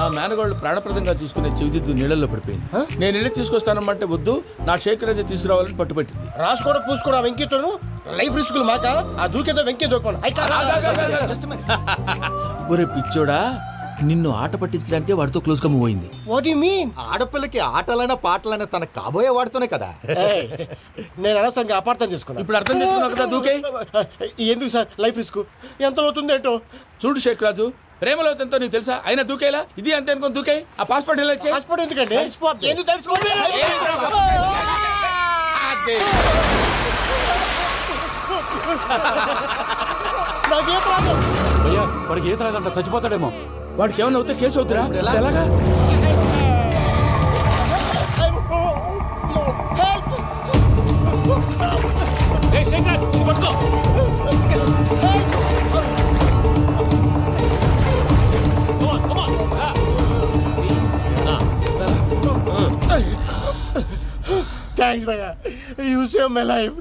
నా మేనగాళ్ళు ప్రాణప్రదంగా చూసుకునే చెవిదిద్దు నీళ్ళల్లో పడిపోయింది. నేను వెళ్ళి తీసుకొస్తానమ్మంటే వద్దు, నా షేక్ అయితే తీసుకురావాలని పట్టుబట్టింది. రాసుకోవడం పూసుకోవడం వెంకీతోను లైఫ్ రిస్కులు మాక ఆ దూకేదో వెంకీ దూకోను. ఒరే పిచ్చోడా, నిన్ను ఆట పట్టించడానికే వాడితో క్లోజ్ గా మూవ్ అయింది. What you mean? ఆడపిల్లకి ఆటలైనా పాటలైనా తన కాబోయే వాడితోనే కదా. నేను అనవసరంగా అపార్థం చేసుకున్నా. ఇప్పుడు అర్థం చేసుకున్నావు కదా దూకే. ఎందుకు సార్ లైఫ్ రిస్క్ ఎంత అవుతుంది ఏంటో? చూడు షేక్ రాజు, ప్రేమలో ఎంతో నీకు తెలుసా? అయినా దూకేలా ఇది అంతే అనుకుని దూకే. ఆ పాస్పోర్ట్ ఎలా ఇచ్చే? పాస్పోర్ట్ ఎందుకండి? ఎందుకు తెలుసుకోండి? నాకేం రాదు. భయ్యా వాడికి ఈత రాదంట, చచ్చిపోతాడేమో. వాడికి ఏమన్నా అవుతే కేసు అవుతురా? ఎలాగా? థ్యాంక్స్ భయ్యా, యూ సేవ్ మై లైఫ్.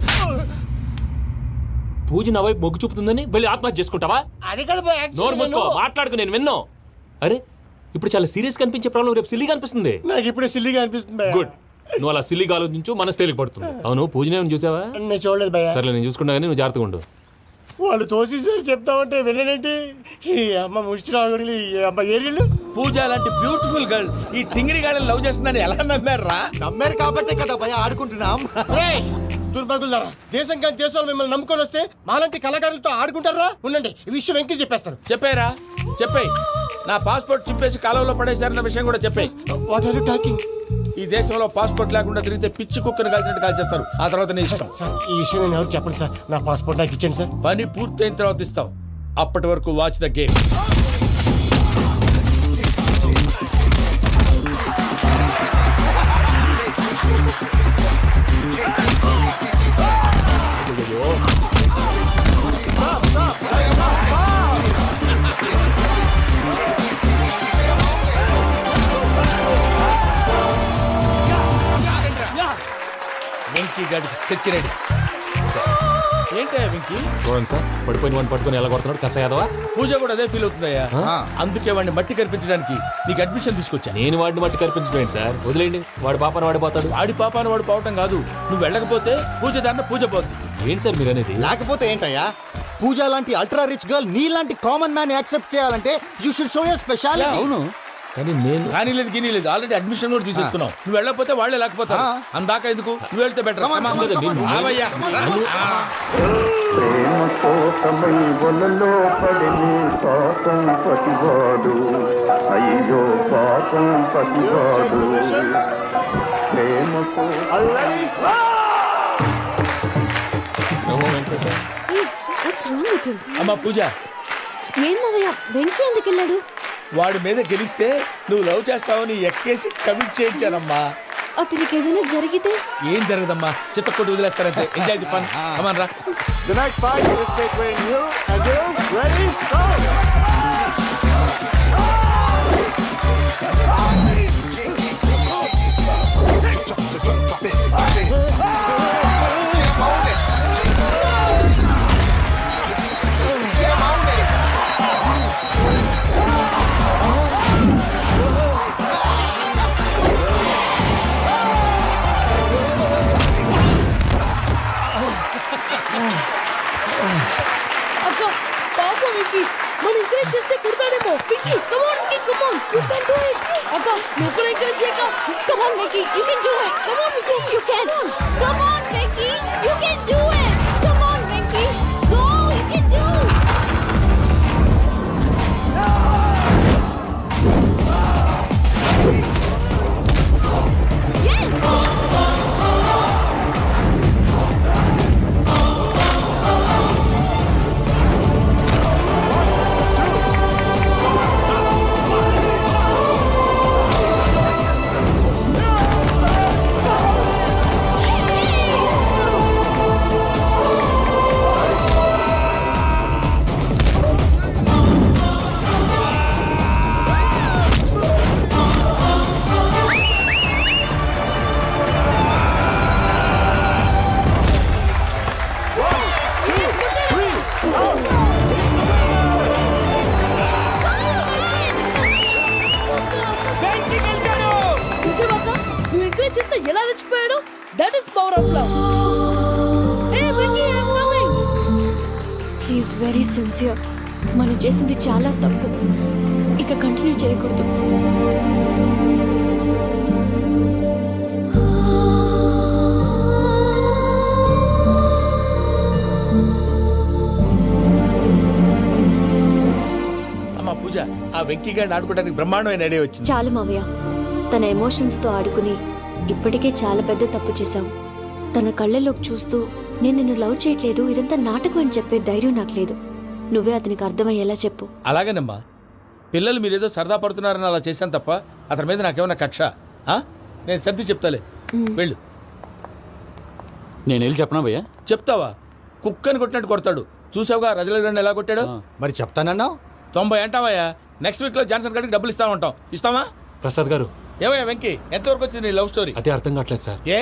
పూజ నా వైపు మొగ్గు చూపుతుందని వెళ్ళి ఆత్మహత్య చేసుకుంటావా? అది కదా భయ్యా. నోరు మూసుకో, మాట్లాడుకు, నేను విన్నో. అరే ఇప్పుడు చాలా సీరియస్ కనిపించే ప్రాబ్లం రేపు సిల్లీగా అనిపిస్తుంది. నాకు ఇప్పుడే సిల్లీగా అనిపిస్తుంది భయ్యా. గుడ్, నువ్వు అలా సిల్లీగా ఆలోచించు, మనసు తేలిక పడుతుంది. అవును, పూజనే చూసావా? నేను చూడలేదు భయ్యా. సరే నేను చూసుకుంటా కానీ నువ్వు జాగ్రత్తగా ఉండు. వాళ్ళు తోసేసారు చెప్తామంటే విననేంటి? ఈ అమ్మ ముష్టి రాగుడి అమ్మ ఏరిళ్ళు. పూజ లాంటి బ్యూటిఫుల్ గర్ల్ ఈ టింగిరి గాళ్ళని లవ్ చేస్తుందని ఎలా నమ్మారా? నమ్మారు కాబట్టే కదా భయ ఆడుకుంటున్నాం. దుర్భగులారా, దేశం కానీ దేశాలు మిమ్మల్ని నమ్ముకొని వస్తే మాలాంటి కళాకారులతో ఆడుకుంటారా? ఉండండి, ఈ విషయం వెంకీ చెప్పేస్తాను. చెప్పారా? చెప్పేయ్. నా పాస్పోర్ట్ చింపేసి కాలువలో పడేశారన్న విషయం కూడా చెప్పేయ్. What are you talking? ఈ దేశంలో పాస్పోర్ట్ లేకుండా తిరిగితే పిచ్చి కుక్కను కాల్చినట్టు కాల్చేస్తారు. ఆ తర్వాత నీ ఇష్టం. సార్ ఈ విషయం నేను ఎవరు చెప్పండి సార్. నా పాస్పోర్ట్ నాకు ఇచ్చేయండి సార్. పని పూర్తయిన తర్వాత ఇస్తాం. అప్పటి వరకు వాచ్ ద గేమ్. వెంకీ గాడికి స్కెచ్ రెడీ. ఏంటా వెంకీ? చూడండి సార్, పడిపోయిన వాడిని పట్టుకొని ఎలా కొడుతున్నాడు కస యాదవా. పూజ కూడా అదే ఫీల్ అవుతుందయ్యా. అందుకే వాడిని మట్టి కనిపించడానికి నీకు అడ్మిషన్ తీసుకొచ్చా. నేను వాడిని మట్టి కనిపించడం సార్, వదిలేండి. వాడి పాపను వాడిపోతాడు. వాడి పాపాను వాడు పోవటం కాదు, నువ్వు వెళ్ళకపోతే పూజ దాన్న పూజ పోద్ది. ఏంటి సార్ మీరు అనేది? లేకపోతే ఏంటయ్యా, పూజ లాంటి అల్ట్రా రిచ్ గర్ల్ నీ లాంటి కామన్ మ్యాన్ యాక్సెప్ట్ చేయాలంటే you should show your speciality. అవును, కానీ నేను కానీ లేదు గిని లేదు, ఆల్రెడీ అడ్మిషన్ కూడా తీసేసుకున్నావు. నువ్వు వెళ్ళకపోతే వాళ్ళే లేకపోతారు. అందాక ఎందుకు, నువ్వు వెళ్తే బెటర్. ప్రేమ కోసమై వలలో పడిని పాపం పతివాడు, అయ్యో పాపం పతివాడు. ప్రేమ అమ్మా పూజ, ఏం మావయ్య, వెంకీ ఎందుకు వెళ్ళాడు? వాడి మీద గెలిస్తే నువ్వు లవ్ చేస్తావని ఎక్కేసి కమిట్ చేయించానమ్మా. అతనికి ఏదైనా జరిగితే? ఏం జరగదమ్మా, చిత్తకొట్టు వదిలేస్తారంతే. Enjoy the fun. కమాన్ రా. The next fight is between you and you. Ready? Go! అక్క పాప వెంకీ, మనం ఎంకరేజ్ చేస్తే కుడతాడేమో. Venky come on Venky, come on, you can do it. అక్క నువ్వు కూడా ఎంకరేజ్ చేయక. Come on Venky, you can do it. Come on Venky, you can. Come on Venky, you can do it. Come on Venky, go, you can do. Yes! మర్చిపోయాడు. That is power of love. Hey Venky, I am coming. He is very sincere. మనం చేసింది చాలా తప్పు. ఇక continue చేయకూడదు. అమ్మా పూజ, ఆ వెంకీ గారిని ఆడుకోవడానికి బ్రహ్మాండమైన ఐడియా వచ్చింది. చాలు మావయ్య, తన ఎమోషన్స్తో ఆడుకుని ఇప్పటికే చాలా పెద్ద తప్పు చేశాం. తన కళ్ళలోకి చూస్తూ నేను నిన్ను లవ్ చేయట్లేదు, ఇదంతా నాటకం అని చెప్పే ధైర్యం నాకు లేదు. నువ్వే అతనికి అర్థమయ్యేలా చెప్పు. అలాగేనమ్మా, పిల్లలు మీరేదో సరదా పడుతున్నారని అలా చేశాను తప్ప అతని మీద నాకేమన్నా కక్ష? ఆ? నేను సర్ది చెప్తాలే, వెళ్ళు. నేను వెళ్ళి చెప్పనా భయ్యా? చెప్తావా? కుక్కని కొట్టినట్టు కొడతాడు. చూసావుగా రజలగడ్డ ఎలా కొట్టాడు? మరి చెప్తానన్నావు. 90 అంటావయ్యా. నెక్స్ట్ వీక్ లో జాన్సన్ గారికి డబ్బులు ఇస్తామంటాం. ఇస్తావా? ప్రసాద్ గారు, ఏమయ్యా వెంకీ, ఎంతవరకు వచ్చింది నీ లవ్ స్టోరీ? అదే అర్థం కావట్లేదు సార్. ఏ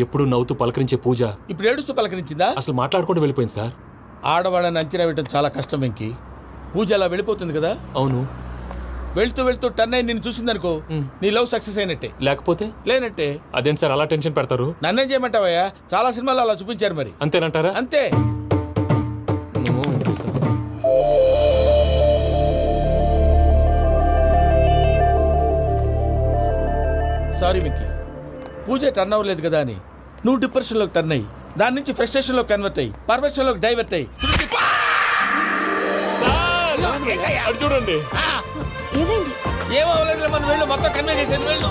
ఎప్పుడు నవ్వుతూ పలకరించే పూజ ఇప్పుడు ఏడుస్తూ పలకరించిందా? అసలు మాట్లాడుకుంటూ వెళ్ళిపోయింది సార్. ఆడవాళ్ళని అంచనా వేయడం చాలా కష్టం వెంకీ. పూజ అలా వెళ్ళిపోతుంది కదా, అవును. వెళ్తూ వెళ్తూ టర్న్ అయి నిన్ను చూసిందనుకో, నీ లవ్ సక్సెస్ అయినట్టే. లేకపోతే లేనట్టే. అదేంటి సార్ అలా టెన్షన్ పెడతారు? నన్నేం చేయమంటావయ్యా? చాలా సినిమాలు అలా చూపించారు మరి. అంతేనంటారా? అంతే. సారీ వెంకీ, పూజ టర్న్ అవ్వలేదు కదా అని నువ్వు డిప్రెషన్లోకి టర్న్ అయ్యి దాని నుంచి ఫ్రస్ట్రేషన్లోకి కన్వర్ట్ అయ్యి పర్వర్షన్లోకి డైవర్ట్ అయ్యి అటు చూడండి. ఏమైంది? ఏమో అవ్వలేదు, మనం వెళ్ళు, మొత్తం కన్వే చేసేది వెళ్ళు.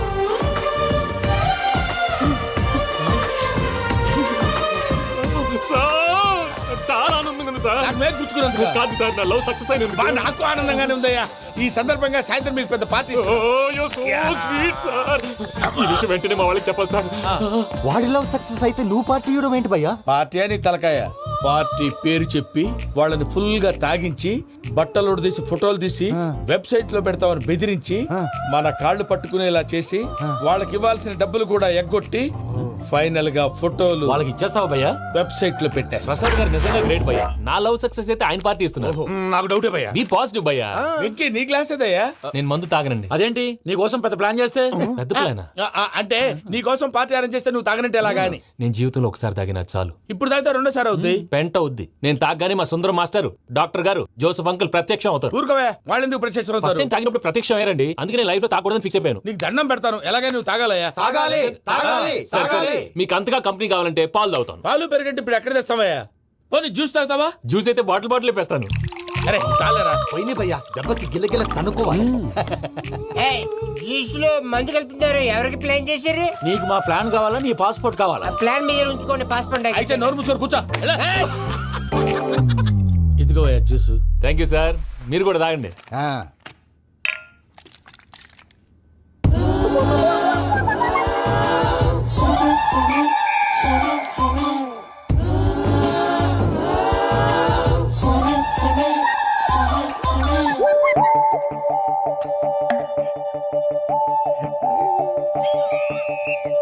సార్, చాలా ఆనందంగా ఉంది సార్. నాకు మీద గుచ్చుకున్నందుకు కాదు సార్, నా లవ్ సక్సెస్ అయినందుకు. బా, నాకు ఆనందంగానే ఉందయ్యా. ఈ సందర్భంగా సాయంత్రం మీకు పెద్ద పార్టీ. Sweet sir. ఈ విషయం వెంటనే మా వాళ్ళకి చెప్పాలి సార్. వాడి లవ్ సక్సెస్ అయితే నువ్వు పార్టీ ఇవ్వడం ఏంటి భయ్యా? పార్టీ అని తలకాయ. పార్టీ పేరు చెప్పి వాళ్ళని ఫుల్ గా తాగించి బట్టలు తీసి ఫోటోలు తీసి వెబ్సైట్ లో పెడతామని బెదిరించి మన కాళ్ళు పట్టుకునేలా చేసి వాళ్ళకి ఇవ్వాల్సిన డబ్బులు కూడా ఎగ్గొట్టి ఫైనల్ గా ఫోటోలు వాళ్ళకి ఇచ్చేస్తావా భయ్యా? వెబ్సైట్ లో పెట్టేస్తా. ప్రసాద్ గారు నిజంగా గ్రేట్ భయ్యా. నా లవ్ సక్సెస్ అయితే ఆయన పార్టీ ఇస్తున్నారు. నాకు డౌటే భయ్యా. బీ పాజిటివ్ భయ్యా. వెంకీ, నీ క్లాస్ ఏదయ్యా? నేను మందు తాగనండి. అదేంటి నీ కోసం పెద్ద ప్లాన్ చేస్తే? పెద్ద ప్లానా? అంటే నీ కోసం పార్టీ అరేంజ్ చేస్తే నువ్వు తాగనంటే ఎలాగా అని. నేను జీవితంలో ఒకసారి తాగినా చాలు. ఇప్పుడు తాగితే రెండోసారి అవుద్ది. పెంట అవుద్ది. నేను తాగగానే మా సుందరం మాస్టర్, డాక్టర్ గారు, జోసెఫ్ అంకుల్ ప్రత్యక్షం అవుతారు. ఊరుకోవే, వాళ్ళు ఎందుకు ప్రత్యక్షం ఫస్ట్ అవుతారు? టైం తాగినప్పుడు ప్రత్యక్షం అయ్యారండి. అందుకే నేను లైఫ్ లో తాగకూడదని ఫిక్స్ అయిపోయాను. నీకు దండం పెడతాను, ఎలాగే నువ్వు తాగాలయ్యా. తాగాలి తాగాలి సరే, సరే. తాగాలి. మీకు అంతగా కంపెనీ కావాలంటే పాలు తాగుతాను. పాలు పెరిగంటే ఇప్పుడు ఎక్కడ తెస్తావయ్యా? పోనీ జ్యూస్ తాగుతావా? జ్యూస్ అయితే బాటిల్ వేస్తాను. అరే చాలరా. పోయిన భయ్యా, దెబ్బకి గిల్లగిల్ల కనుక్కోవాలి. జ్యూస్ లో మందు కలుపుతున్నారు. ఎవరికి ప్లాన్ చేశారు? నీకు మా ప్లాన్ కావాలా, నీ పాస్పోర్ట్ కావాలా? ప్లాన్ మీద ఉంచుకోండి, పాస్పోర్ట్ అయితే నోరు మూసుకొని కూర్చో. ఇదిగో జ్యూస్. Thank you sir. మీరు కూడా తాగండి. ఆ.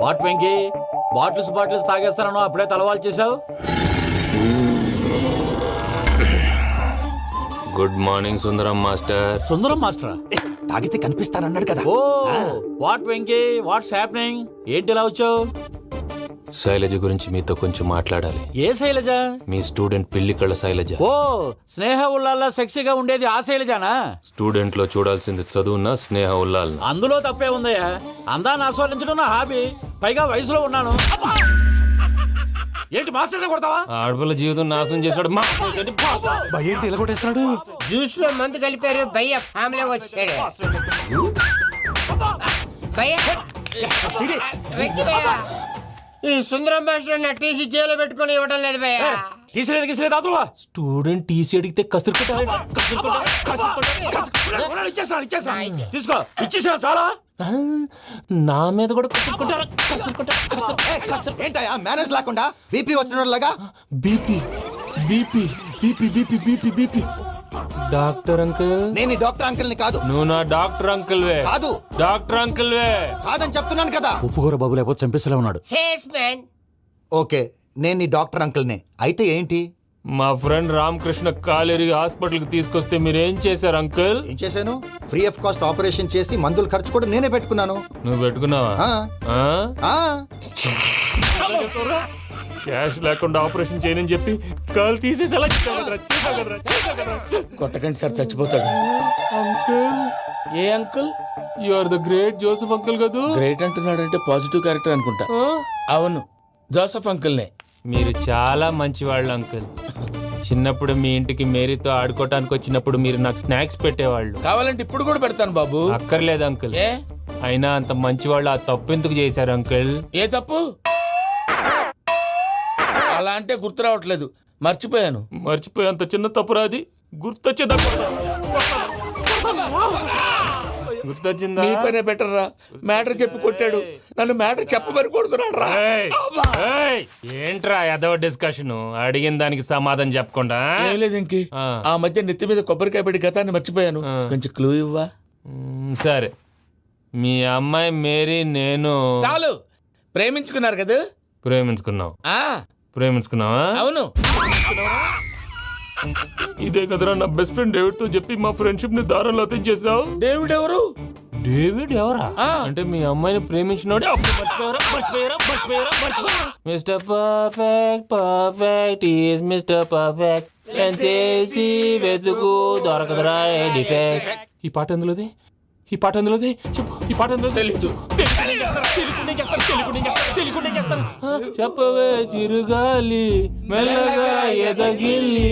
వాట్ వెంకీ, బాటిల్స్ తాగేస్తానో అప్పుడే తలవాలు చేసావు. Good morning Sundaram master. Sundaram మాస్టరా? తాగితే కనిపిస్తానన్నాడు కదా. Oh what Venky, what's happening? ఏంటి ఇలా వచ్చావు? శైలజ గురించి మీతో కొంచెం మాట్లాడాలి. ఏ శైలజ? మీ స్టూడెంట్ పిల్లి కళ్ళ శైలజ. ఓ స్నేహ ఉల్లాల్లో సెక్సీగా ఉండేది ఆ శైలజానా? స్టూడెంట్ లో చూడాల్సింది చదువున్న స్నేహ ఉల్లాల్. అందులో తప్పే ఉందయ్యా. అందాన్ని ఆస్వాదించడం నా హాబీ. పైగా వయసులో ఉన్నాను. ఏంటి మాస్టర్ కొడతావా? ఆడపిల్ల జీవితం నాశనం చేశాడు. ఏంటి ఇలా కొట్టేస్తున్నాడు? జ్యూస్ లో మందు కలిపారు. భయ్య ఫ్యామిలీ వచ్చాడు. భయ్య, వెంకీ భయ్య, ఈ సుందరం భాష నా టీసీ జైల్లో పెట్టుకొని ఇవ్వడం లేదు భయ్య. తీసిలేదు అతను. స్టూడెంట్ టీసీ అడిగితే కసురుకుంటాడు. తీసుకో, ఇచ్చేసా చాలా. నా మీద కూడా కసురుకుంటారు. ఏంటయ్యా మేనేజ్ లేకుండా బీపీ వచ్చిన లాగా? BP BP BP BP BP BP. Doctor uncle, నేను ఈ డాక్టర్ అంకుల్ ని కాదు. నువ్వు నా డాక్టర్ అంకుల్ వే. కాదు. డాక్టర్ అంకుల్ వే. కాదని చెప్తున్నాను కదా. ఉప్పుకూర బాబు లేకపోతే చంపేసేలా ఉన్నాడు. Sales man. ఓకే, నేను నీ డాక్టర్ అంకుల్ నే. అయితే ఏంటి? మా ఫ్రెండ్ రామకృష్ణ కాలేరికి హాస్పిటల్కి తీసుకొస్తే మీరేం చేశారు అంకుల్? ఏం చేశాను? ఫ్రీ ఆఫ్ కాస్ట్ ఆపరేషన్ చేసి మందుల ఖర్చు కూడా నేనే పెట్టుకున్నాను. నువ్వు పెట్టుకున్నావా? ఆ, ఆ? ఆ, క్యాష్ లేకుండా ఆపరేషన్ చేయనని చెప్పి కాలు తీసేసి అలా కొట్టకండి సార్, చచ్చిపోతాడు. అంకుల్, ఏ uncle? You are the great Joseph uncle కదూ? గ్రేట్ అంటున్నాడంటే పాజిటివ్ క్యారెక్టర్ అనుకుంటా. ఆ? అవును, జోసఫ్ అంకుల్నే. మీరు చాలా మంచివాళ్ళు అంకుల్. చిన్నప్పుడు మీ ఇంటికి మేరీతో ఆడుకోవటానికి వచ్చినప్పుడు మీరు నాకు స్నాక్స్ పెట్టేవాళ్ళు. కావాలంటే ఇప్పుడు కూడా పెడతాను బాబు. అక్కర్లేదు అంకుల్. ఏ అయినా అంత మంచివాళ్ళు ఆ తప్పు ఎందుకు చేశారు అంకుల్? ఏ తప్పు? అలా అంటే గుర్తు రావట్లేదు, మర్చిపోయాను. మర్చిపోయి అంత చిన్న తప్పురాది గుర్తొచ్చేదా? గుర్తొచ్చిందా? నీ పనే బెటర్ రా. మ్యాటర్ చెప్పి కొట్టాడు, నన్ను మ్యాటర్ చెప్పమని కొడుతున్నాడు రా. ఏయ్, ఏయ్, ఏంట్రా ఎదవ డిస్కషన్? అడిగిన దానికి సమాధానం చెప్పకుండా? ఏం లేదు ఇంకి. ఆ. ఆ మధ్య నెత్తి మీద కొబ్బరికాయ పెట్టి గతాన్ని మర్చిపోయాను. కొంచెం క్లూ ఇవ్వా? సరే, మీ అమ్మాయి మేరీ నేను చాలు. ప్రేమించుకున్నారు కదా? ప్రేమించుకున్నావు. ఆ ప్రేమించుకున్నావా? అవును. ఇదే కదరా నా బెస్ట్ ఫ్రెండ్ డేవిడ్ తో చెప్పి మా ఫ్రెండ్షిప్ ని దారంలో తెచ్చేసావు. డేవిడ్ ఎవరు? డేవిడ్ ఎవరా? ఆ. అంటే మీ అమ్మాయిని ప్రేమించినోడే అప్పుడు mister perfect, perfect is mister perfect చేసి వెతుకు దొరకదురా డిఫెక్ట్. ఈ పాట ఎందులోది? ఈ పాట ఎందులోది? చెప్పు, ఈ పాట ఎందులో? తెలీదు. చెప్పవే చిరుగాలి మెల్లగా ఎదగిల్లి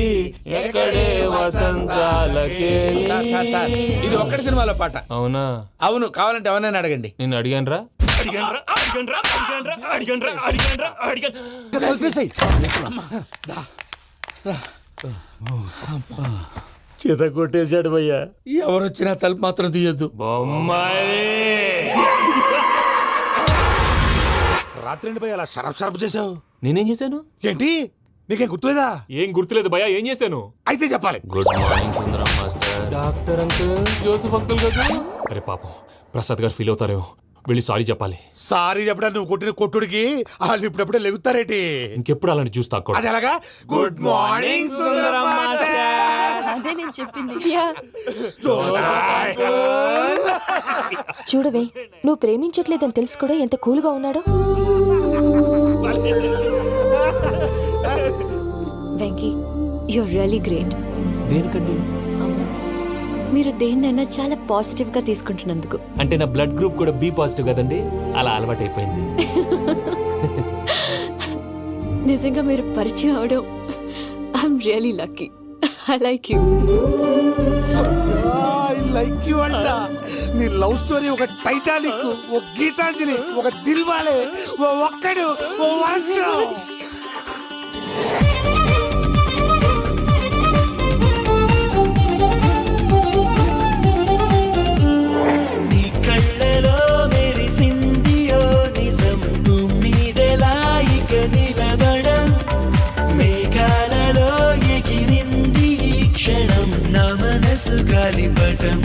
ఎక్కడే వసంతాలకే. సార్, ఇది ఒక్కటి సినిమాలో పాట. అవునా? అవును, కావాలంటే ఎవరైనా అడగండి. నేను అడిగాను రా. కలిపేసేయ్. చేత కొట్టేశాడు భయ్యా. ఎవరు వచ్చినా తలుపు మాత్రం తీయొద్దు. బొమ్మాయి రాత్రి భయ్యా అలా షరఫ్ చేసావు. నేనేం చేశాను? ఏంటి నీకేం గుర్తులేదా? ఏం గుర్తులేదు భయ్యా. ఏం చేశాను? అయితే చెప్పాలి. Good morning Sundaram master. Doctor uncle, Joseph uncle కదా? అరే పాపం, ప్రసాద్ గారు ఫీల్ అవుతారేమో. వెళ్ళి సారీ చెప్పాలి. సారీ చెప్పడా నువ్వు కొట్టిన కొట్టుడికి వాళ్ళు ఇప్పుడప్పుడే లెగుతారేటి? ఇంకెప్పుడు అలాంటి జ్యూస్ తాక్కూడదు. అది ఎలాగా? Good morning Sundaram master. అదే నేను చెప్పింది. చూడవే, నువ్వు ప్రేమించట్లేదని తెలుసు కూడా ఎంత కూల్గా ఉన్నాడో. Venky, you're really great. దేనికండి? మీరు దేన్నైనా చాలా పాజిటివ్ గా తీసుకుంటున్నందుకు. అంటే నా బ్లడ్ గ్రూప్ కూడా బి పాజిటివ్ కదండి, అలా అలవాటు అయిపోయింది. నిజంగా మీరు పరిచయం అవడం I'm really lucky. I like you. Like you అంట. నీ లవ్ స్టోరీ ఒక టైటానిక్, ఒక గీతాంజలి, ఒక దిల్వాలే, ఓ ఒక్కడు, ఓ వర్షం. నీ కళ్ళలో మెరిసిందియో నిజం, మీదెలా ఇక నిలబడం, మేఘాలలో ఎగిరింది ఈ క్షణం, నా మనసు గాలిపటం.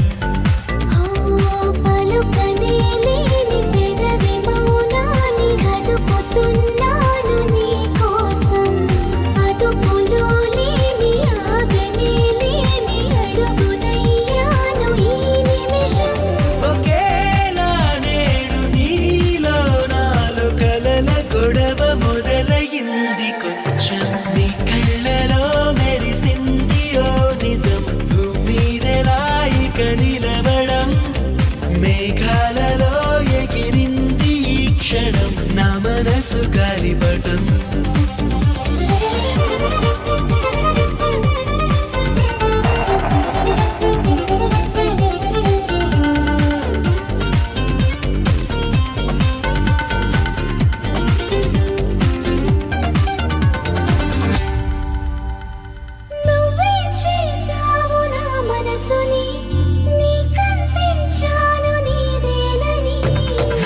ఒకేలా నేడు నీలో నాలో కలల గొడవ మొదలయింది కొంచెం. నీ కళ్ళలో మెరిసిందియో నిజం, మీదెలా ఇక నిలబడం, మేఘాలలో ఎగిరింది ఈ క్షణం, నా మనసు గాలిపటం.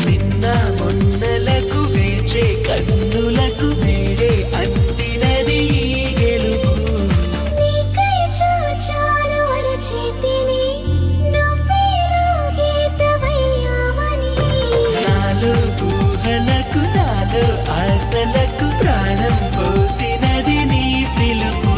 నిన్న మొన్నలకు వేచే కన్నులకు వేడే అందినది ఈ గెలుపు. నాలో ఊహలకు, నాలో ఆశలకు ప్రాణం పోసినది నీ పిలుపు.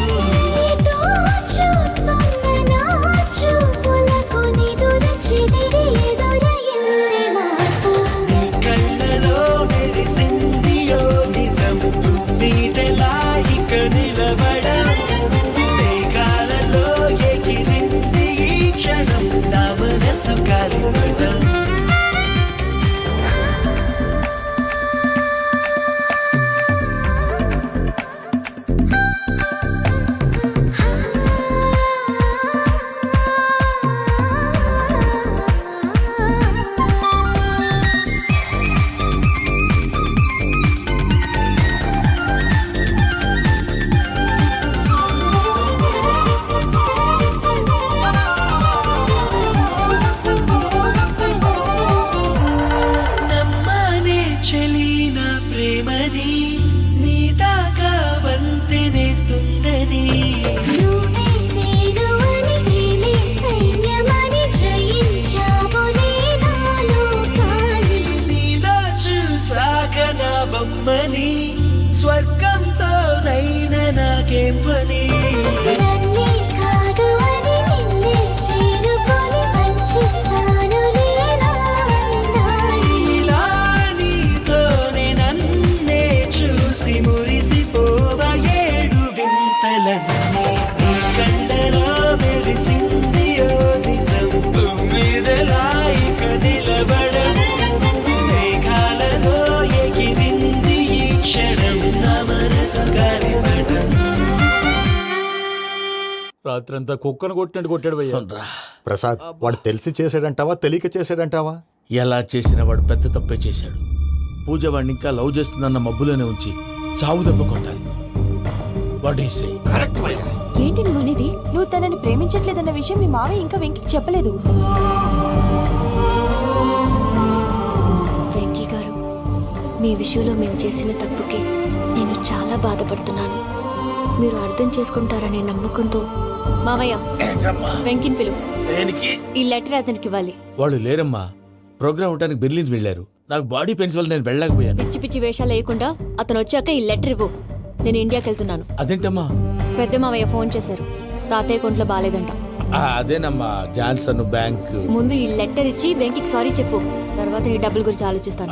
కలవడము మేఘాలలో ఎగిరింది ఈ క్షణం నా మనసు గాలిపటం. రాత్రంతా కుక్కను కొట్టినట్టు కొట్టాడు భయ్యా. ప్రసాద్ వాడు తెలిసి చేసాడంటావా తెలియక చేసాడంటావా? ఎలా చేసిన వాడు పెద్ద తప్పే చేశాడు. పూజ వాడిని ఇంకా లవ్ చేస్తుందన్న మబ్బులోనే ఉంచి చావు దెబ్బ కొట్టాలి. What you say? ఏంటి నువ్వు అనేది? నువ్వు తనని ప్రేమించట్లేదన్న విషయం మీ మావయ్య ఇంకా వెంకికి చెప్పలేదు. వెంకీ గారు, మీ విషయంలో మేము చేసిన తప్పుకి నేను చాలా బాధపడుతున్నాను. మీరు అర్థం చేసుకుంటారనే నమ్మకంతో మావయ్య వెంకిని పిలువు. ఈ లెటర్ అతనికి ఇవ్వాలి. వాళ్ళు లేరమ్మా, ప్రోగ్రామ్ ఉండడానికి బెర్లిన్ వెళ్ళారు. నాకు బాడీ పెయిన్స్ వల్ల నేను వెళ్ళలేకపోయాను. పిచ్చి పిచ్చి వేషాలు వేయకుండా అతను వచ్చాక ఈ లెటర్ ఇవ్వు. నేను ఇండియాకి వెళ్తున్నాను. అదేంటమ్మా? పెద్ద మావయ్య ఫోన్ చేశారు, తాతయ్య కొంట్లో బాలేదంట. అదేనమ్మా, జాన్సన్ బ్యాంక్. ముందు ఈ లెటర్ ఇచ్చి వెంకికి సారీ చెప్పు, తర్వాత నీ డబ్బుల గురించి ఆలోచిస్తాను.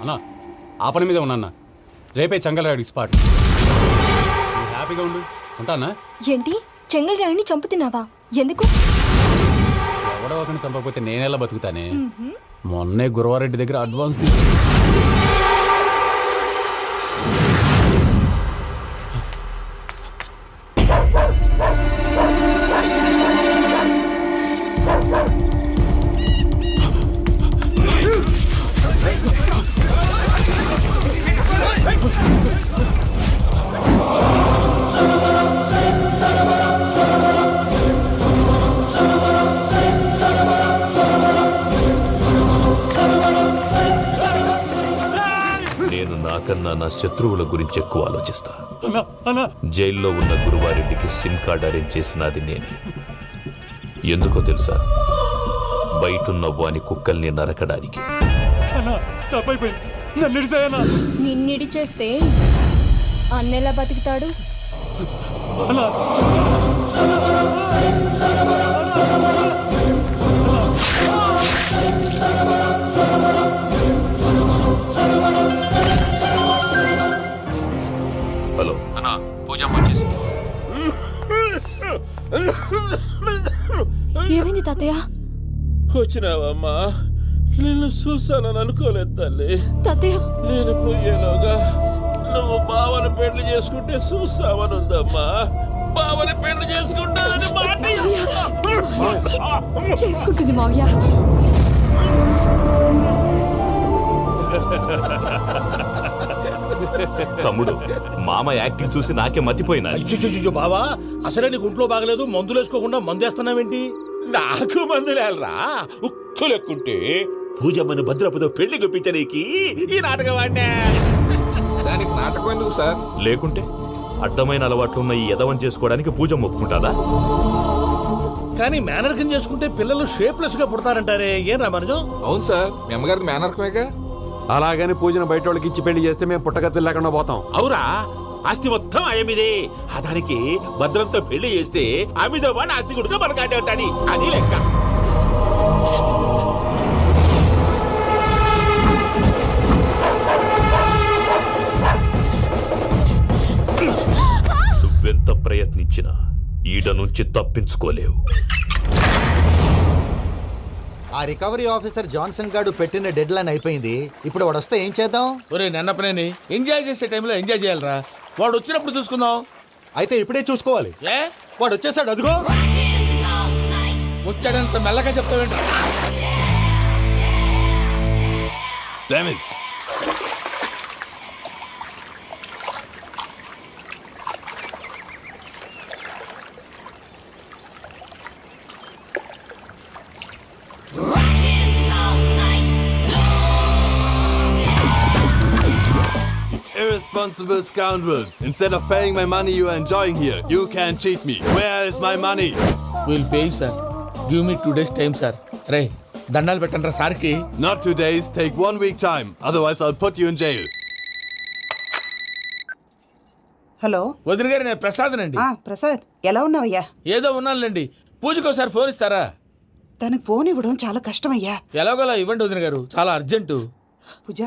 అన్నా ఆ పని మీద ఉన్నా, రేపే చంగలరాయుడు స్పాట్. హ్యాపీగా ఉండు, ఉంటానా? ఏంటి, చెంగల్ రాయుని చంపుతున్నావా? ఎందుకు? ఎవడో ఒకరిని చంపకపోతే నేనెలా బతుకుతానే? మొన్నే గురవారెడ్డి దగ్గర అడ్వాన్స్ తీసుకు. నేను నాకన్నా నా శత్రువుల గురించి ఎక్కువ ఆలోచిస్తా. జైల్లో ఉన్న గురువారెడ్డికి సిమ్ కార్డ్ అరేంజ్ చేసినది నేనే. ఎందుకో తెలుసా? బయటున్న వాని కుక్కల్ని నరకడానికి. నిన్నిడి చేస్తే అన్నెలా బతుకుతాడు? హలో అన్నా, పూజమ్మ వచ్చేసి. ఏమైంది తాతయ్య? వచ్చినావమ్మా? నిన్ను చూసానని అనుకోలేదు తల్లి. తాతయ్య, నేను పోయేలోగా నువ్వు బావని పెళ్లి చేసుకుంటే చూస్తామని ఉందమ్మా. బావని పెళ్లి చేసుకుంటానని మాట చేసుకుంటుంది మావయ్య. తమ్ముడు, మామ యాక్టింగ్ చూసి నాకే మతిపోయినా. బావా, అసలే నీకు ఒంట్లో బాగలేదు, మందులు వేసుకోకుండా మందేస్తున్నావేంటి? నాకు మందులేలరా, ఉక్కు లెక్కుంటే పూజమ్మని భద్రపదో పెళ్లి గుప్పించనీకి ఈ నాటకం వాడినా. దానికి నాటకం ఎందుకు సార్? లేకుంటే అడ్డమైన అలవాట్లున్న ఈ యదవం చేసుకోవడానికి పూజమ్మ ఒప్పుకుంటాదా? కానీ మేనర్కం చేసుకుంటే పిల్లలు షేప్లెస్ గా పుడతారంటారే, ఏం రామానుజం? అవును సార్, మీ అమ్మగారిది మేనర్కమేగా. అలాగని పూజను బయట వాళ్ళకి ఇచ్చి పెళ్లి చేస్తే మేము పుట్టగతులు లేకుండా పోతాం. అవురా, ఆస్తి మొత్తం ఆయమిదే. దానికి భద్రంతో పెళ్లి చేస్తే ఆమెతో పాటు ఆస్తి గుడిగా మనకాడే ఉంటాని, అది లెక్క. నువ్వెంత ప్రయత్నించినా ఈడ నుంచి తప్పించుకోలేవు. ఆ రికవరీ ఆఫీసర్ జాన్సన్ గారు పెట్టిన డెడ్ లైన్ అయిపోయింది. ఇప్పుడు వాడు వస్తే ఏం చేద్దాం? ఒరే నన్నపనేని, ఎంజాయ్ చేసే టైంలో ఎంజాయ్ చేయాలరా. వాడు వచ్చినప్పుడు చూసుకుందాం. అయితే ఇప్పుడే చూసుకోవాలి. ఏ, వాడు వచ్చేసాడు, అదిగో. వచ్చాడంత మెల్లగా చెప్తావేంట? Irresponsible scoundrels. Instead of paying my money you are enjoying here, you can cheat me. Where is my money? We'll pay, sir. Give me 2 days time, sir. రే, దండాలు పెట్టండి రా సార్కి. Not 2 days, take 1 week time. Otherwise I'll put you in jail. Hello వదిన గారు, నేను ప్రసాదనండి. ప్రసాద్, ఎలా ఉన్నావయ్యా? ఏదో ఉన్నానులేండి. పూజకి ఒకసారి ఫోన్ ఇస్తారా? తనకు ఫోన్ ఇవ్వడం చాలా కష్టమయ్యా. ఎలాగోలా ఇవ్వండి వదిన గారు, చాలా అర్జెంటు. పూజ,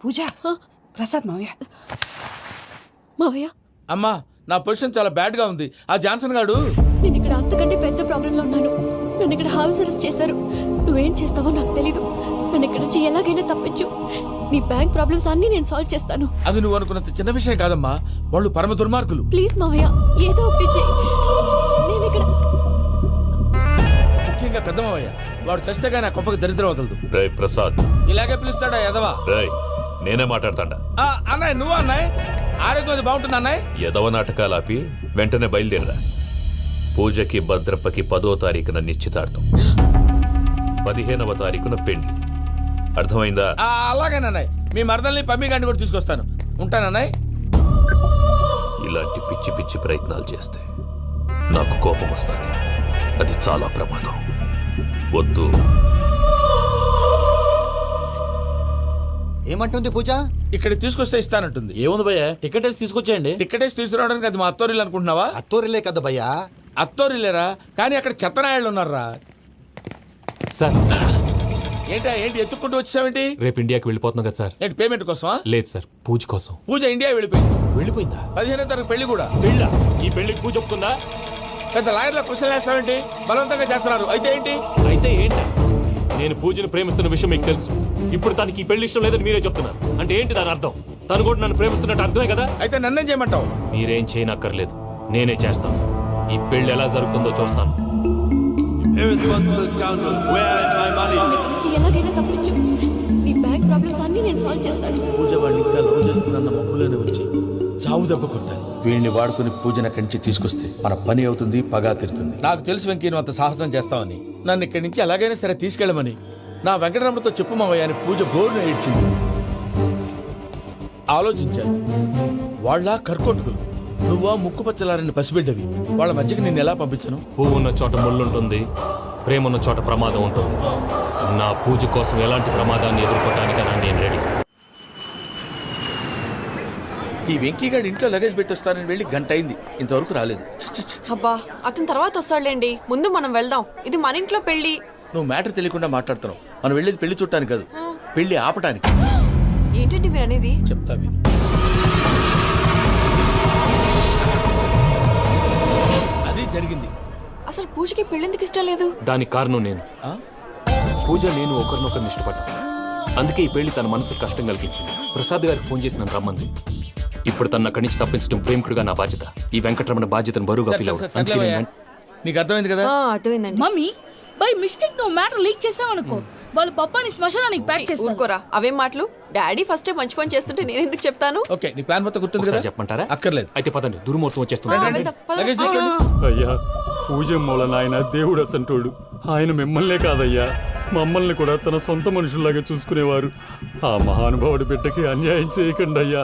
పూజ, ప్రసాద్ మావయ్య. మావయ్య, అమ్మా నా పొజిషన్ చాలా బ్యాడ్ గా ఉంది. ఆ జాన్సన్ గాడు నేను ఇక్కడ అంతకంటే పెద్ద ప్రాబ్లంలో ఉన్నాను. నన్ను ఇక్కడ హౌస్ అరెస్ట్ చేశారు. నువ్వేం చేస్తావో నాకు తెలీదు. నన్ను ఇక్కడ నుంచి ఎలాగైనా తప్పించు. నీ బ్యాంక్ ప్రాబ్లమ్స్ అన్నీ నేను సాల్వ్ చేస్తాను. అది నువ్వు అనుకున్నంత చిన్న విషయం కాదమ్మా. వాళ్ళు పరమ దుర్మార్గులు. ప్లీజ్ మావయ్య, ఏదో ఒకటి చెయ్యి. నేను ఇక్కడ ముఖ్యంగా పెద్దమావయ్య, వాడు చేస్తే గానీ ఆ కొంపకి దరిద్రం వదలదు. రే ప్రసాద్, ఇలాగే పిలుస్తాడా ఎదవా? రేయ్ నేనే మాట్లాడతాడా. అన్నయ్య నువ్వు అన్నయ్య, ఆరోగ్యం అది బాగుంటుంది అన్నయ్య. ఎదవ నాటకాలు ఆపి వెంటనే బయలుదేరరా. పూజకి భద్రప్పకి 10వ తారీఖున నిశ్చితార్థం, 15వ తారీఖున పెళ్లి. అర్థమైందా? అలాగేనన్నయ్య. మీ మరదల్ని పమ్మి గండి కూడా తీసుకొస్తాను. ఉంటానన్నయ్య. ఇలాంటి పిచ్చి పిచ్చి ప్రయత్నాలు చేస్తే నాకు కోపం వస్తుంది. అది చాలా ప్రమాదం. వద్దు. ఏమంటుంది పూజ? ఇక్కడ తీసుకొస్తే ఇస్తానంటుంది. ఏముంది భయ్యా, టికెట్ వేసి తీసుకొచ్చేయండి. టికెట్ వేసి తీసుకురావడానికి అది మా అత్తోరిల్లు అనుకుంటున్నావా? అత్తోరిలే కదా భయ్యా. అత్తోరిల్లేరా, కానీ అక్కడ చెత్తనాయాళ్ళు ఉన్నారా. సార్ ఏంటి ఎత్తుక్కుంటూ వచ్చావేంటి? రేపు ఇండియాకి వెళ్ళిపోతున్నాం కదా సార్. ఏంటి పేమెంట్ కోసమా? లేదు సార్, పూజ కోసం. పూజ ఇండియా వెళ్ళిపోయింది. వెళ్ళిపోయిందా? 15వ తారీఖు పెళ్లి కూడా. పెళ్ళా? ఈ పెళ్లికి పూజ ఒప్పుకుందా? పెద్ద లాయర్ల క్వశ్చన్ వేస్తావేంటి? బలవంతంగా చేస్తున్నారు. అయితే ఏంటి? అయితే ఏంటా? నేను పూజను ప్రేమిస్తున్న విషయం మీకు తెలుసు. ఇప్పుడు తనకి ఈ పెళ్లి ఇష్టం లేదని మీరే చెప్తున్నారు. అంటే ఏంటి దాని అర్థం? తను కూడా నన్ను ప్రేమిస్తున్నట్టు అర్థమే కదా? అయితే నన్నేం చేయమంటావు? మీరేం చేయనక్కర్లేదు, నేనే చేస్తాను. ఈ పెళ్లి ఎలా జరుగుతుందో చూస్తాను. Irresponsible scoundrel, where is my money? నుంచి ఎలాగైనా తప్పించు. నీ బ్యాంక్ ప్రాబ్లమ్స్ అన్నీ నేను సాల్వ్ చేస్తాను. పూజ వాళ్ళు ఇంకా లవ్ చేస్తుందన్న మబ్బులోనే వచ్చి చావు దెబ్బ కొట్టాలి. వీళ్ళని వాడుకుని పూజన కంచి తీసుకొస్తే మన పని అవుతుంది, పగా తీరుతుంది. నాకు తెలుసు వెంకీ నువ్వు అంత సాహసం చేస్తావని. నన్ను ఇక్కడి నుంచి ఎలాగైనా సరే తీసుకెళ్ళమని నా వెంకటరమణతో చెప్పు మావయ్య అని పూజ బోరును ఏడ్చింది. ఆలోచించాను. వాళ్ళ కర్కోటకులు, నువ్వా ముక్కుపచ్చలారని పసిబిడ్డవి. వాళ్ళ మధ్యకి నేను ఎలా పంపించను? పువ్వు ఉన్న చోట ముళ్ళుంటుంది, ప్రేమ ఉన్న చోట ప్రమాదం ఉంటుంది. నా పూజ కోసం ఎలాంటి ప్రమాదాన్ని ఎదుర్కోవడానికైనా నేను రెడీ. ఈ వెంకీగాడు ఇంట్లో లగేజ్ పెట్టొస్తానని వెళ్ళి గంట అయింది, ఇంతవరకు రాలేదు. అబ్బా, అతని తర్వాత వస్తాడులేండి. ముందు మనం వెళ్దాం. ఇది మన ఇంట్లో పెళ్లి. నువ్వు మ్యాటర్ తెలియకుండా మాట్లాడుతున్నావు. మనం వెళ్ళేది పెళ్లి చుట్టానికి కాదు, పెళ్లి ఆపటానికి. ఏంటండి మీరు అనేది? చెప్తా విను. అది జరిగింది. అసలు పూజకి పెళ్ళెందుకు ఇష్టం లేదు? దానికి కారణం నేను. పూజ నేను ఒకరినొకరిని ఇష్టపడ్డా. అందుకే ఈ పెళ్లి తన మనసుకు కష్టం కలిగించింది. ప్రసాద్ గారికి ఫోన్ చేసి నన్ను రమ్మంది. ఇప్పుడు తన అక్కడి నుంచి తప్పించడం ప్రేమికుడుగా నా బాధ్యత. ఈ వెంకటరమణ బాధ్యతను బరువుగా ఫీల్ అవుతుంది. నీకు అర్థమైంది కదా? అర్థమైందండి. మమ్మీ బై మిస్టేక్ నువ్వు మ్యాటర్ లీక్ చేసావనుకో, వాళ్ళ పప్పాని శ్మశానానికి ప్యాక్ చేస్తారు. ఊరుకోరా, అవేం మాటలు. డాడీ ఫస్ట్ మంచి పని చేస్తుంటే నేను ఎందుకు చెప్తాను? ఓకే, నీ ప్లాన్ మొత్తం గుర్తుంది కదా? చెప్పమంటారా? అక్కర్లేదు. అయితే పదండి, దుర్ముహూర్తం వచ్చేస్తుంది. లగేజ్ తీసుకోండి. అయ్యా, పూజ మూలన ఆయన దేవుడు అసంటోడు. ఆయన మిమ్మల్నే కాదయ్యా, మమ్మల్ని కూడా తన సొంత మనుషుల్లాగా చూసుకునేవారు. ఆ మహానుభావుడి బిడ్డకి అన్యాయం చేయకండి అయ్యా.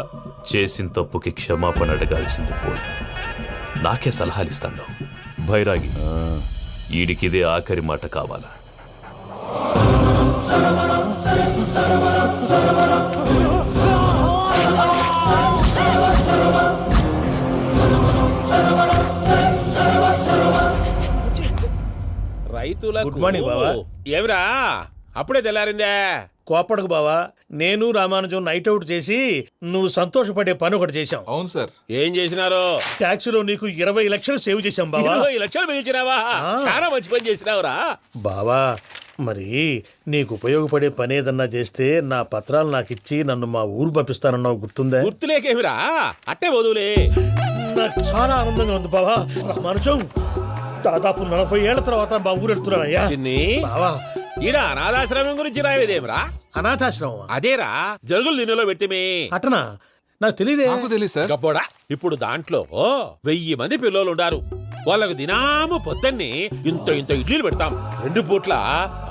చేసిన తప్పుకి క్షమాపణ అడగాల్సింది పోయి నాకే సలహాలు ఇస్తాను. భైరాగి, ఈడికిదే ఆఖరి మాట కావాలా? రైతులకు గుడ్ మార్నింగ్ బావా. ఏమిరా అప్పుడే తెల్లారిందే? కోపడకు బావా, నేను రామానుజం నైట్ అవుట్ చేసి నువ్వు సంతోషపడే పని ఒకటి చేశాం. అవును సార్. ఏం చేసినారు? ట్యాక్సీలో నీకు 20 లక్షలు సేవ్ చేశాం బావా. 20 లక్షలు మిగిల్చినావా? చాలా మంచి పని చేసినావురా బావా. మరి నీకు ఉపయోగపడే పని ఏదన్నా చేస్తే నా పత్రాలు నాకు ఇచ్చి నన్ను మా ఊరు పంపిస్తానన్నావు, గుర్తుందా? గుర్తులేకేమిరా, అట్టే వదులే. నాకు చాలా ఆనందంగా ఉంది బావా. రామానుజం దాదాపు 40 ఏళ్ల తర్వాత మా ఊరు వెళ్తున్నానయ్యా. బావా, ఈడ అనాథాశ్రమం గురించి రావేదేమిరా? అనాథాశ్రమం అదేరా, జరుగులు దీనిలో పెడితేమే. అటనా? నాకు తెలియదే. గబ్బోడా, ఇప్పుడు దాంట్లో 1000 మంది పిల్లలు ఉండారు. వాళ్ళకు దినాము పొద్దున్నే ఇంత ఇంత ఇడ్లీలు పెడతాం. 2 పూట్ల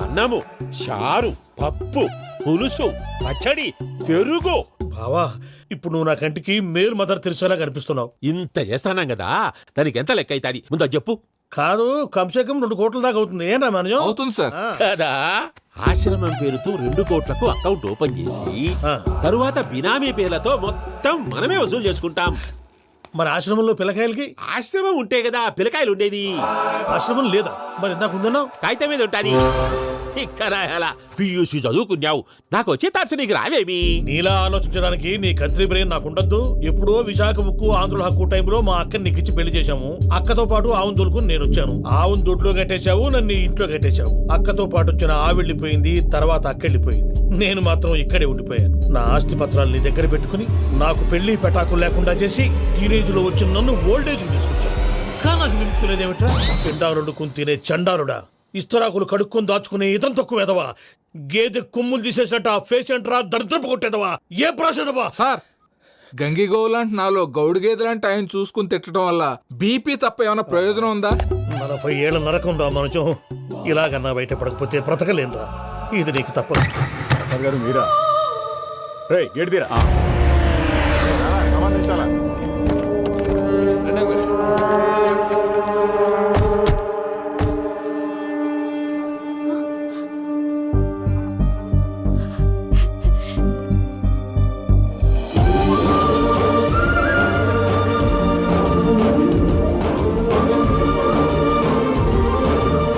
అన్నము, చారు, పప్పు, పులుసు, పచ్చడి, పెరుగు. బావా, ఇప్పుడు నువ్వు నా కంటికి మేలు మదర్ తెరిసేలా కనిపిస్తున్నావు. ఇంత చేస్తానం కదా, దానికి ఎంత లెక్క అవుతుంది ముందు అది చెప్పు. కాదు, కంసే కం 2 కోట్ల దాకా అవుతుంది. ఏం రామానుజం? అవుతుంది సార్. కదా, ఆశ్రమం పేరుతో 2 కోట్లకు అకౌంట్ ఓపెన్ చేసి తరువాత బినామీ పేర్లతో మొత్తం మనమే వసూలు చేసుకుంటాం. మరి ఆశ్రమంలో పిల్లకాయలకి? ఆశ్రమం ఉంటే కదా పిల్లకాయలు ఉండేది. ఆశ్రమం లేదా? మరి ఇందాక ఉందన్నావు. కాగితం మీద ఉంటాది. తిక్కరాయాలా పియూసీ చదువుకున్నావు నాకు వచ్చే తాట్స్ నీకు రావేమి. నీలా ఆలోచించడానికి నీ కత్రి బ్రెయిన్ నాకు ఉండద్దు. ఎప్పుడో విశాఖ ఉక్కు ఆంధ్రుల హక్కు టైంలో మా అక్కని నీకిచ్చి పెళ్లి చేశాము. అక్కతో పాటు ఆవును దొడుకు నేను వచ్చాను. ఆవును దొడ్లో కట్టేశావు, నన్ను ఇంట్లో కట్టేశావు. అక్కతో పాటు వచ్చిన ఆవిళ్ళిపోయింది, తర్వాత అక్కెళ్ళిపోయింది. నేను మాత్రం ఇక్కడే ఉండిపోయాను. నా ఆస్తి పత్రాలు నీ దగ్గర పెట్టుకుని నాకు పెళ్లి పెటాకులు లేకుండా చేసి టీనేజ్ లో వచ్చిన నన్ను ఓల్డేజ్ తీసుకొచ్చాను. కానీ నాకు విముక్తులేదేమిట్రా? పిండారుడుకుని తినే చండారుడా, ఇస్తరాకులు కడుక్కొని దాచుకునే ఇతం తక్కువ ఎదవా, గేదె కొమ్ములు తీసేసట ఆ పేషెంట్ రా దరిద్రపు కొట్టేదవా, ఏ ప్రాసెదవా? సార్ గంగిగోవు లాంటి నాలో గౌడు గేదె లాంటి ఆయన చూసుకుని తిట్టడం వల్ల బీపీ తప్ప ఏమైనా ప్రయోజనం ఉందా? 40 ఏళ్ళ నరకం రా మనుషం. ఇలాగన్నా బయట పడకపోతే బ్రతకలేనురా. ఇది నీకు తప్పదు. సార్ గారు మీరా? రే గేట్ తీరా. సంబంధించాలా?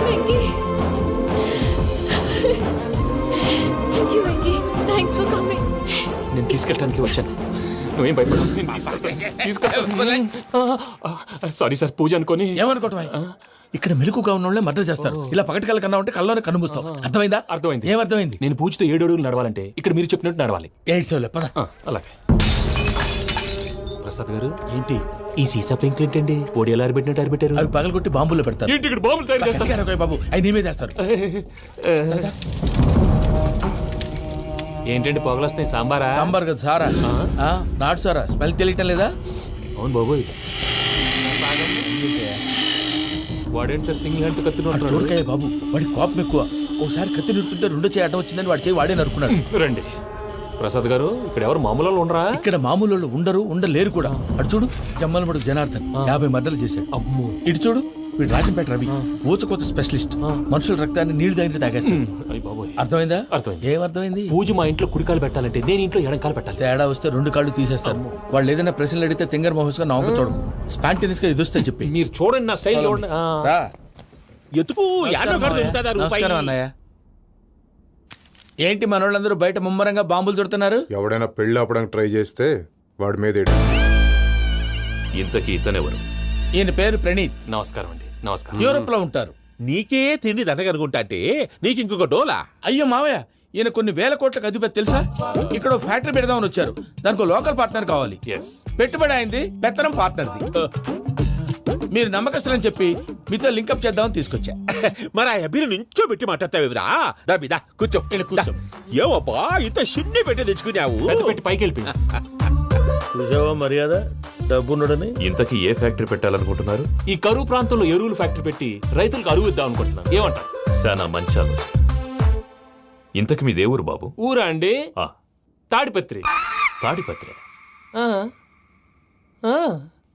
Venky thank you Venky, thanks for coming. నేను తీసుకెళ్ళడానికి వచ్చాను, నువ్వేం భయపడవు. సారీ సార్, పూజ అనుకొని. ఏమనుకోవటం? ఇక్కడ మెలకుగా ఉన్న వాళ్ళే మర్డర్ చేస్తారు. ఇలా పగటి కళ్ళ కన్నా ఉంటే కళ్ళలోనే కనుమూస్తావు. అర్థమైందా? అర్థమైంది. ఏమర్థమైంది? నేను పూజతో 7 అడుగులు నడవాలంటే ఇక్కడ మీరు చెప్పినట్టు నడవాలి. 8 సెవెన్ పద. అలాగే. ప్రసాద్ గారు, ఏంటి ఈ సీసా పెంకులు ఏంటండి? ఓడి ఎలా అరబెట్టినట్టు అరబెట్టారు? అవి పగలగొట్టి బాంబుల్లో పెడతారు. ఏంటి ఇక్కడ బాంబులు తయారు చేస్తారు? గట్టిగా అరవై బాబు, అవి నీమే చేస్తారు. ఏంటండి పొగలొస్తున్నాయి? సాంబారా? సాంబార్ కదా సారా. నాటు సారా. స్మెల్ తెలియటం లేదా? అవును బాబోయ్. వాడేంటి సార్ సింగిల్ హ్యాండ్ కత్తి చూడకాయ బాబు, వాడి కోపం ఎక్కువ. ఒకసారి కత్తి నిరుతుంటే 2 చేయడం వచ్చిందని వాడి చేయి వాడే నరుకున్నాడు. రండి ప్రసాద్ గారు, ఇక్కడ ఎవరు మామూలు వాళ్ళు ఉండరా? ఇక్కడ మామూలు వాళ్ళు ఉండరు, ఉండలేరు కూడా. అటు చూడు, జమ్మలమడు జనార్దన్ 50 మర్డర్లు చేశాడు. అమ్మో. ఇటు చూడు, వీడు రాజంపేట రవి ఊచకోత స్పెషలిస్ట్. మనుషుల రక్తాన్ని నీళ్లు దగ్గర తాగేస్తాడు. అర్థమైందా? అర్థమైంది. ఏమర్థమైంది? పూజ మా ఇంట్లో కుడికాలు పెట్టాలంటే నేను ఇంట్లో ఎడంకాలు పెట్టాలి. తేడా వస్తే 2 కాళ్ళు తీసేస్తారు. వాళ్ళు ఏదైనా ప్రశ్నలు అడిగితే తింగర్ మహోస్ గా నవ్వు చూడకు. స్పాంటినియస్ గా ఇది వస్తే చెప్పి. మీరు చూడండి నా స్టైల్ చూడండి. ఎతుకు నమస్కారం అన్నయ్య. ఏంటి మనోళ్ళందరూ బయట ముమ్మరంగా బాంబులు చుడుతున్నారు? ఎవడైనా పెళ్లి ఆపడానికి ట్రై చేస్తే వాడి మీద ఇంతకీ ఇతనెవరు? ఈయన పేరు ప్రణీత్. నమస్కారం అండి. నమస్కారం. యూరోప్ లో ఉంటారు. నీకే తిండి దండగనుకుంటా అంటే నీకు ఇంకొక డోలా? అయ్యో మావయ్య, ఈయన కొన్ని వేల కోట్లకు అధిపతి తెలుసా? ఇక్కడ ఫ్యాక్టరీ పెడదామని వచ్చారు. దానికి లోకల్ పార్ట్నర్ కావాలి. పెట్టుబడి అయింది, పెత్తనం పార్ట్నర్ది. మీరు నమ్మకస్తులని చెప్పి మీతో లింకప్ చేద్దామని తీసుకొచ్చా. మరి ఆ అబ్బిని నుంచో పెట్టి మాట్లాడతావురా? దాబిదా కూర్చో. కూర్చో. ఏవబ్బా ఇంత చిన్ని పెట్టి తెచ్చుకున్నావు? పెట్టి పైకి వెళ్ళి చూసావా మర్యాద డబ్బున్నడని. ఇంతకీ ఏ ఫ్యాక్టరీ పెట్టాలనుకుంటున్నారు? ఈ కరువు ప్రాంతంలో ఎరువులు ఫ్యాక్టరీ పెట్టి రైతులకు అరువు ఇద్దాం అనుకుంటున్నాను. ఏమంటారు? శానా మంచాలు. ఇంతకి మీ దేవురు బాబు? ఊరా అండి? తాడిపత్రి. తాడిపత్రి?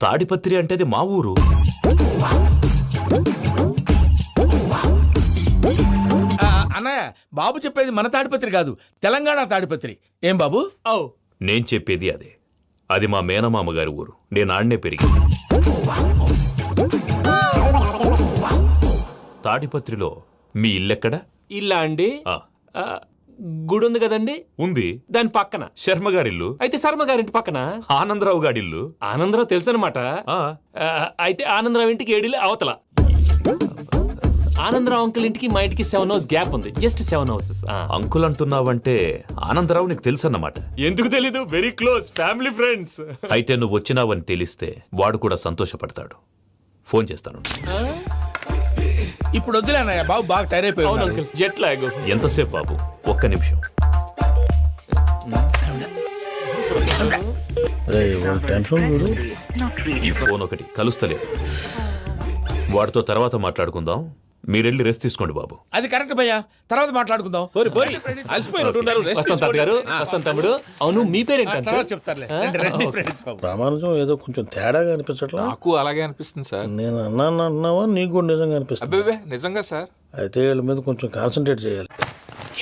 తాడిపత్రి అంటే అది మా ఊరు. అన్నయ్య, బాబు చెప్పేది మన తాడిపత్రి కాదు, తెలంగాణ తాడిపత్రి. ఏం బాబు? నేను చెప్పేది అదే. అది మా మేనమామ గారి ఊరు. నేను ఆడనే పెరిగింది. తాడిపత్రిలో మీ ఇల్లెక్కడ? ఇల్లా అండి? గుడి ఉంది కదండి? ఉంది. దాని పక్కన శర్మ గారిల్లు. అయితే శర్మ గారింటి పక్కన ఆనందరావు గారిల్లు. ఆనందరావు తెలుసు అనమాట. అయితే ఆనందరావు ఇంటికి 7 అవతల. ఆనందరావు అంకుల్ ఇంటికి మా ఇంటికి 7 హౌస్ గ్యాప్ ఉంది. Just 7 houses. అంకుల్ అంటున్నావంటే ఆనందరావు నీకు తెలుసు అన్నమాట. ఎందుకు తెలీదు? Very close family friends. అయితే నువ్వు వచ్చినావని తెలిస్తే వాడు కూడా సంతోషపడతాడు. ఫోన్ చేస్తాను. ఇప్పుడు వద్దులే అన్నయ్య, బాబు బాగా టైర్ అయిపోయాడు. Jet lag. ఎంతసేపు బాబు? ఒక్క నిమిషం. ఈ ఫోన్ ఒకటి కలుస్తలేదు. వాడితో తర్వాత మాట్లాడుకుందాం. మీరెళ్ళి రెస్ట్ తీసుకోండి బాబు. అది కరెక్ట్ భయ్యా, తర్వాత మాట్లాడుకుందాం. వస్తాం తాత గారు, వస్తాం తమ్ముడు. అవును, మీ పేరేంటి? చెప్తారులే. ప్రామాణికం ఏదో కొంచెం తేడాగా అనిపించట్లా? నాకు అలాగే అనిపిస్తుంది సార్. నేను అన్నావా? నీకు కూడా నిజంగా అనిపిస్తుంది? అబ్బే నిజంగా సార్. అయితే వీళ్ళ మీద కొంచెం కాన్సన్ట్రేట్ చేయాలి.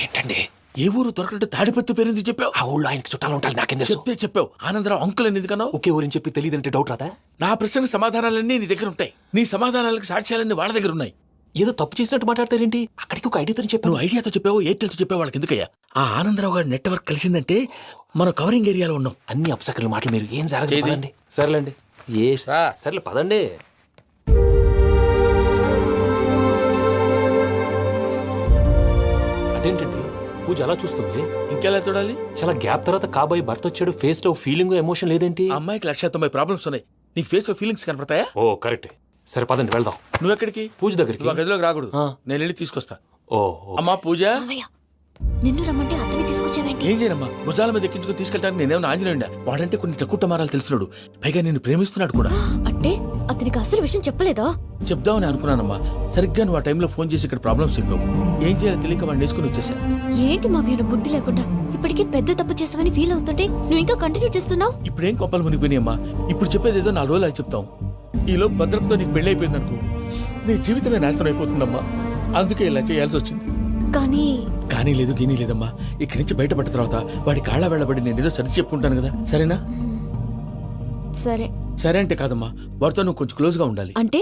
ఏంటండి ఏ ఊరు దొరకట్టు తాడిపత్రి పేరు ఎందుకు చెప్పావు? ఆ ఊళ్ళో ఆయనకి చుట్టాలు ఉంటారు. నాకేం తెలుసు? చెప్తే చెప్పావు. ఆనందరావు అంకుల్ అని ఎందుకన్నావు? ఒకే ఊరిని చెప్పి తెలియదంటే డౌట్ రాదా? నా ప్రశ్నకు సమాధానాలన్నీ నీ దగ్గర ఉంటాయి. నీ సమాధానాలకు సాక్ష్యాలన్నీ వాళ్ళ దగ్గర ఉన్నాయి. ఏదో తప్పు చేసినట్టు మాట్లాడతారేంటి? అక్కడికి ఒక ఐడియాతో చెప్పాను. నువ్వు ఐడియాతో చెప్పావు, ఎయిర్టెల్తో చెప్పావు, వాళ్ళకి ఎందుకయ్యా? ఆ ఆనందరావు గారి నెట్వర్క్ కలిసిందంటే మనం కవరింగ్ ఏరియాలో ఉన్నాం. అన్ని అప్సకర్ల మాటలు మీరు ఏం జరగదండి. సర్లేండి, సర్లే పదండి. అదేంటండి పూజ అలా చూస్తుంది? ఇంకెలా చూడాలి? చాలా గ్యాప్ తర్వాత కాబోయే భర్త వచ్చాడు, ఫేస్ లో ఫీలింగ్ ఎమోషన్ లేదేంటి? ఆ అమ్మాయికి 190 ప్రాబ్లమ్స్ ఉన్నాయి, నీకు ఫేస్ లో ఫీలింగ్స్ కనపడతాయా? ఓ కరెక్ట్. సరే పదండి వెళ్దాం. నువ్వెక్కడికి? పూజ దగ్గరికి. నువ్వు ఆ గదిలోకి రాకూడదు, నేను వెళ్ళి తీసుకొస్తా. ఓ అమ్మా పూజ, నిన్ను రమ్మంటే అతన్ని తీసుకొచ్చావేంటి? ఏం చేయనమ్మా, భుజాల మీద ఎక్కించుకుని తీసుకెళ్ళడానికి నేనేమన్నా ఆంజనేయుడా? వాడంటే కొన్ని తక్కువ టమారాలు తెలిసినాడు, పైగా నేను ప్రేమిస్తున్నాడు కూడా. అంటే అతనికి అసలు విషయం చెప్పలేదా? చెప్దామని అనుకున్నానమ్మా, సరిగ్గా నువ్వు ఆ టైంలో ఫోన్ చేసి ఇక్కడ ప్రాబ్లమ్స్ చెప్పావు. ఏం చేయాలో తెలియక వాడిని వేసుకుని వచ్చేసా. ఏంటి మా వీరు బుద్ధి లేకుండా ఇప్పటికీ పెద్ద తప్పు చేసావని ఫీల్ అవుతుంటే నువ్వు ఇంకా కంటిన్యూ చేస్తున్నావు? ఇప్పుడేం కొప్పలు మునిగిపోయినాయమ్మా, ఇప్పుడు చెప్పేది ఏదో 4 రోజులు అది చెప్తాం. ఈలో భద్రతతో నీకు పెళ్లి అయిపోయింది అనుకో, నీ జీవితమే నాశనం అయిపోతుందమ్మా. అందుకే ఇలా చేయాల్సి వచ్చింది. కానీ లేదు గీనీ లేదమ్మా, ఇక్కడి నుంచి బయటపడ్డ తర్వాత వాడి కాళ్ళ వెళ్ళబడి నేను ఏదో సరి చెప్పుకుంటాను కదా, సరేనా? సరే. సరే అంటే కాదమ్మా, వాడితో నువ్వు కొంచెం క్లోజ్ గా ఉండాలి. అంటే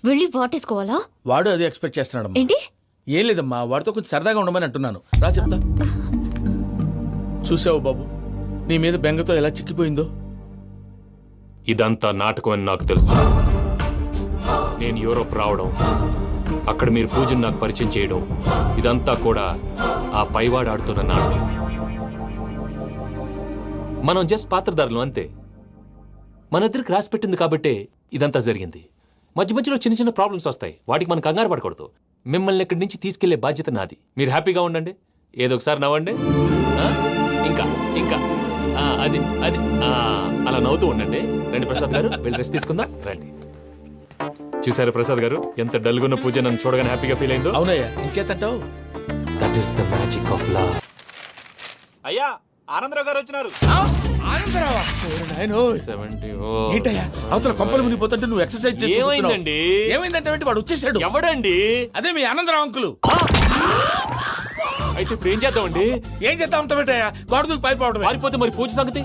వెళ్ళి వాటేసుకోవాలా? వాడు అదే ఎక్స్పెక్ట్ చేస్తున్నాడమ్మా. ఏంటి? ఏం లేదమ్మా, వాడితో కొంచెం సరదాగా ఉండమని అంటున్నాను. రా చెప్తా. చూసావు బాబు, నీ మీద బెంగతో ఎలా చిక్కిపోయిందో. ఇదంతా నాటకం అని నాకు తెలుసు. నేను యూరోప్ రావడం, అక్కడ మీరు పూజను నాకు పరిచయం చేయడం, ఇదంతా కూడా ఆ పైవాడు ఆడుతున్న నాటకం. మనం జస్ట్ పాత్రధారులు అంతే. మన ఇద్దరికి రాసి పెట్టింది కాబట్టే ఇదంతా జరిగింది. మధ్య మధ్యలో చిన్న చిన్న ప్రాబ్లమ్స్ వస్తాయి, వాటికి మనం కంగారు పడకూడదు. మిమ్మల్ని ఇక్కడి నుంచి తీసుకెళ్లే బాధ్యత నాది. మీరు హ్యాపీగా ఉండండి, ఏదో ఒకసారి నవ్వండి, ఇంకా ఇంకా అది అది అలా నవ్వుతూ ఉండండి. రండి ప్రసాద్ గారు, వెళ్ళి రెస్ట్ తీసుకుందాం రండి. చూసారు ప్రసాద్ గారు, ఎంత డల్గున్న పూజ నన్ను చూడగానే హ్యాపీగా ఫీల్ అయిందో? అవునయ్యా, ఇంకేతంటావు? That is the magic of love. అయ్యా ఆనందరావు గారు వచ్చినారు. ఏంటయ్యా అవతల కొంపలు మునిగిపోతుంటే నువ్వు ఎక్సర్సైజ్ చేస్తూ ఏమైందండి? ఏమైందంటే వాడు వచ్చేసాడు. ఎవడండి? అదే మీ ఆనందరావు అంకులు. అయితే ఇప్పుడు ఏం చేద్దామండి? ఏం చేద్దాం ఉంటావేటయ్యా, గొడవకు పైపోవడం. పారిపోతే మరి పూజ సంగతి?